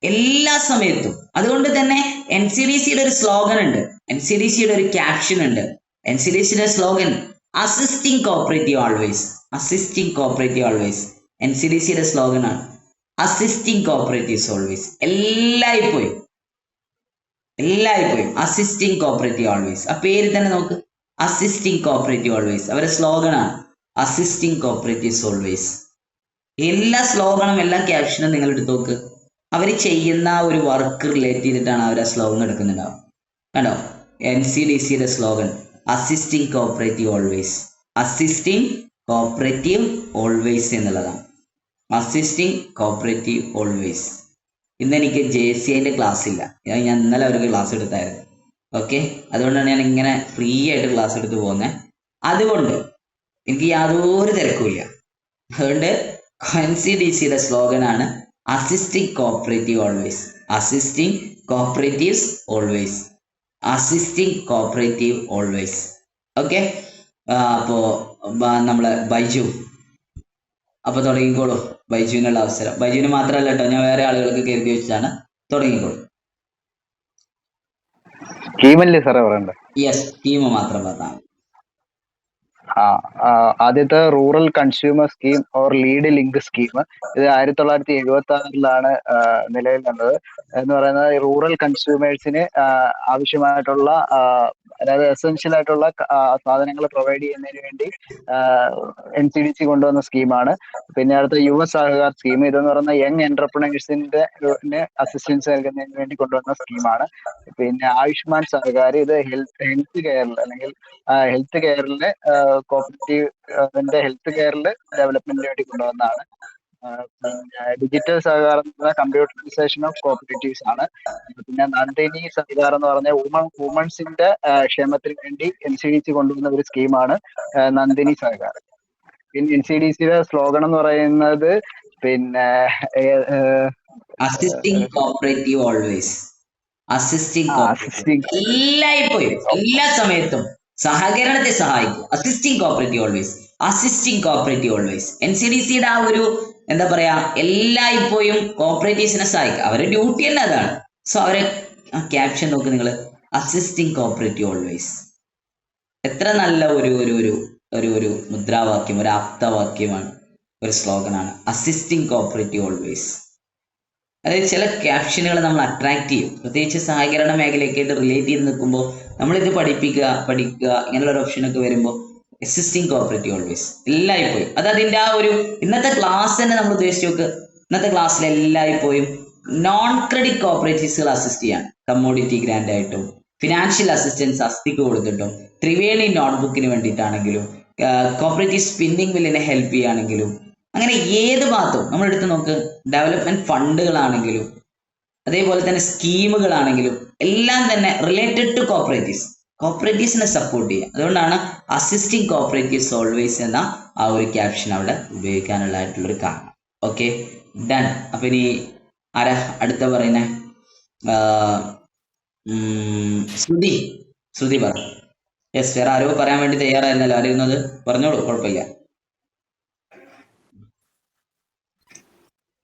എല്ലാ സമയത്തും. അതുകൊണ്ട് തന്നെ NCDCയുടെ ഒരു സ്ലോഗൻ ഉണ്ട്, NCDCയുടെ ഒരു ക്യാപ്ഷൻ ഉണ്ട്. NCDCയുടെ slogan assisting cooperative always, assisting cooperative always. NCDCയുടെ സ്ലോഗനാണ് അസിസ്റ്റിംഗ് കോപ്പറേറ്റീവ്സ് ഓൾവേസ്. എല്ലായ്പ്പോഴും അസിസ്റ്റിംഗ് കോപ്പറേറ്റീവ് ഓൾവേസ്. ആ പേര് തന്നെ നോക്ക്, അസിസ്റ്റിംഗ് കോപ്പറേറ്റീവ് ഓൾവേസ്. അവരുടെ സ്ലോഗനാണ് അസിസ്റ്റിംഗ് കോപ്പറേറ്റീവ്സ് ഓൾവേസ്. എല്ലാ സ്ലോഗനും എല്ലാ ക്യാപ്ഷനും നിങ്ങൾ എടുത്ത് നോക്ക്, അവർ ചെയ്യുന്ന ഒരു വർക്ക് റിലേറ്റ് ചെയ്തിട്ടാണ് അവർ ആ സ്ലോഗൻ എടുക്കുന്നുണ്ടാവും. കണ്ടോ, NCDCയുടെ slogan assisting cooperative always, assisting cooperative always എന്നുള്ളതാണ്. Assisting cooperative always. ഇന്ന് എനിക്ക് JCIന്റെ ക്ലാസ് ഇല്ല, ഞാൻ ഇന്നലെ അവർക്ക് ക്ലാസ് എടുത്തായിരുന്നു. ഓക്കെ, അതുകൊണ്ടാണ് ഞാൻ ഇങ്ങനെ ഫ്രീ ആയിട്ട് ക്ലാസ് എടുത്ത് പോകുന്നത്. അതുകൊണ്ട് എനിക്ക് യാതൊരു തിരക്കുമില്ല. അതുകൊണ്ട് NCDCയുടെ സ്ലോഗനാണ് assisting cooperative always, assisting cooperatives always, assisting cooperative always. Okay, അപ്പോ നമ്മളെ ബൈജു അപ്പൊ തുടങ്ങിക്കോളൂ. ബൈജുവിനുള്ള അവസരം, ബൈജുവിന് മാത്രമല്ല കേട്ടോ, ഞാൻ വേറെ ആളുകൾക്ക് കരുതി വെച്ചാണ്. തുടങ്ങിക്കോളൂ. സ്കീമല്ലേ സാറേ പറയണ്ടേ? യെസ്, സ്കീം മാത്രം പറഞ്ഞാൽ. ആദ്യത്തെ rural consumer scheme or lead link scheme, ഇത് 1976 നിലവിൽ വന്നത്. എന്ന് പറയുന്നത് റൂറൽ കൺസ്യൂമേഴ്സിന് ആവശ്യമായിട്ടുള്ള അതായത് എസെൻഷ്യൽ ആയിട്ടുള്ള സാധനങ്ങൾ പ്രൊവൈഡ് ചെയ്യുന്നതിന് വേണ്ടി NCDC കൊണ്ടുവന്ന സ്കീമാണ്. പിന്നെ അടുത്ത യുവ സഹകാർ സ്കീം, ഇതെന്ന് പറയുന്ന യങ് എന്റർപ്രണേഴ്സിന്റെ അസിസ്റ്റൻസ് നൽകുന്നതിന് വേണ്ടി കൊണ്ടുവന്ന സ്കീമാണ്. പിന്നെ ആയുഷ്മാൻ സഹകാർ, ഇത് ഹെൽത്ത് കെയറിൽ അല്ലെങ്കിൽ ഹെൽത്ത് കെയറിലെ കോപ്പറേറ്റീവ് ഹെൽത്ത് കെയറിൽ ഡെവലപ്മെന്റിന് വേണ്ടി കൊണ്ടുവന്നതാണ്. ഡിജിറ്റൽ സഹകാരം എന്ന് പറഞ്ഞാൽ കമ്പ്യൂട്ടറൈസേഷൻ ഓഫ് കോപ്പറേറ്റീവ്സ് ആണ്. പിന്നെ നന്ദിനി സഹകാരം എന്ന് പറഞ്ഞാൽ വുമൺസിന്റെ ക്ഷേമത്തിന് വേണ്ടി NCDC കൊണ്ടുവന്ന ഒരു സ്കീമാണ് നന്ദിനി സഹകാരം. പിന്നെ NCDCയുടെ സ്ലോഗൻ എന്ന് പറയുന്നത് പിന്നെ assisting cooperative always. Assisting cooperative എല്ലായ്പ്പോഴും എല്ലാ സമയത്തും സഹകരണത്തെ സഹായിക്കും. Assisting cooperative always, assisting cooperative always. NCDCയുടെ ആ ഒരു എന്താ പറയാ, എല്ലായ്പ്പോഴും കോപ്പറേറ്റീവ്സിനെ സഹായിക്കും. അവരുടെ ഡ്യൂട്ടി തന്നെ അതാണ്. സോ അവരെ ക്യാപ്ഷൻ നോക്ക് നിങ്ങൾ, അസിസ്റ്റിംഗ് കോപ്പറേറ്റീവ് ഓൾവേസ്. എത്ര നല്ല ഒരു ഒരു ഒരു ഒരു ഒരു മുദ്രാവാക്യം, ഒരു ആപ്തവാക്യമാണ്, ഒരു സ്ലോഗനാണ് അസിസ്റ്റിംഗ് കോപ്പറേറ്റീവ് ഓൾവേസ്. അതായത് ചില ക്യാപ്ഷനുകൾ നമ്മൾ അട്രാക്ട് ചെയ്യും, പ്രത്യേകിച്ച് സഹകരണ മേഖലയൊക്കെയായിട്ട് റിലേറ്റ് ചെയ്ത് നിൽക്കുമ്പോൾ നമ്മളിത് പഠിക്കുക ഇങ്ങനെയുള്ള ഒരു ഓപ്ഷനൊക്കെ വരുമ്പോൾ അസിസ്റ്റിംഗ് കോപ്പറേറ്റീവ് ഓൾവേസ് എല്ലായ്പ്പോഴും. അത് അതിൻ്റെ ആ ഒരു ഇന്നത്തെ ക്ലാസ് തന്നെ നമ്മൾ ഉദ്ദേശിച്ച് നോക്ക്. ഇന്നത്തെ ക്ലാസ്സിൽ എല്ലായ്പ്പോഴും നോൺ ക്രെഡിറ്റ് കോപ്പറേറ്റീവ്സുകൾ അസിസ്റ്റ് ചെയ്യാൻ, കമ്മോഡിറ്റി ഗ്രാൻഡ് ആയിട്ടും ഫിനാൻഷ്യൽ അസിസ്റ്റൻസ് അസ്ഥിക്ക് കൊടുത്തിട്ടും ത്രിവേണി നോട്ട്ബുക്കിന് വേണ്ടിയിട്ടാണെങ്കിലും കോപ്പറേറ്റീവ് സ്പിന്നിങ് മില്ലിനെ ഹെൽപ്പ് ചെയ്യുകയാണെങ്കിലും അങ്ങനെ ഏത് ഭാഗത്തും നമ്മൾ എടുത്ത് നോക്ക്. ഡെവലപ്മെന്റ് ഫണ്ടുകളാണെങ്കിലും അതേപോലെ തന്നെ സ്കീമുകളാണെങ്കിലും എല്ലാം തന്നെ റിലേറ്റഡ് ടു കോപ്പറേറ്റീവ്സിനെ സപ്പോർട്ട് ചെയ്യുക. അതുകൊണ്ടാണ് അസിസ്റ്റിംഗ് കോപ്പറേറ്റീവ്സ് ഓൾവേസ് എന്ന ആ ഒരു ക്യാപ്ഷൻ അവിടെ ഉപയോഗിക്കാനുള്ളതായിട്ടുള്ളൊരു കാരണം. Okay, done. അപ്പൊ ഇനി ആരാ അടുത്ത പറയുന്നേ? ശ്രുതി പറ. യെസ്, വേറെ ആരോ പറയാൻ വേണ്ടി തയ്യാറായിരുന്നല്ലോ, ആരുന്നത് പറഞ്ഞോളൂ, കുഴപ്പമില്ല.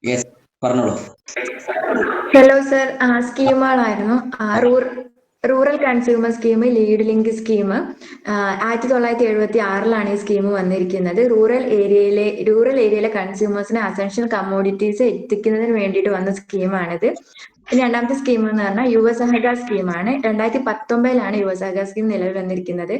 യെസ്, പറഞ്ഞോളൂ. ഹലോ സർ, സ്കീമുകളായിരുന്നു rural consumer scheme, lead link scheme 1976 ഈ സ്കീം വന്നിരിക്കുന്നത്. റൂറൽ ഏരിയയിലെ കൺസ്യൂമേഴ്സിന് അസെൻഷ്യൽ കമ്മോഡിറ്റീസ് എത്തിക്കുന്നതിന് വേണ്ടിയിട്ട് വന്ന സ്കീമാണിത്. രണ്ടാമത്തെ സ്കീം എന്ന് പറഞ്ഞാൽ യുവസഹക സ്കീമാണ്. 2019 യുവസഹക സ്കീം നിലവിൽ വന്നിരിക്കുന്നത്.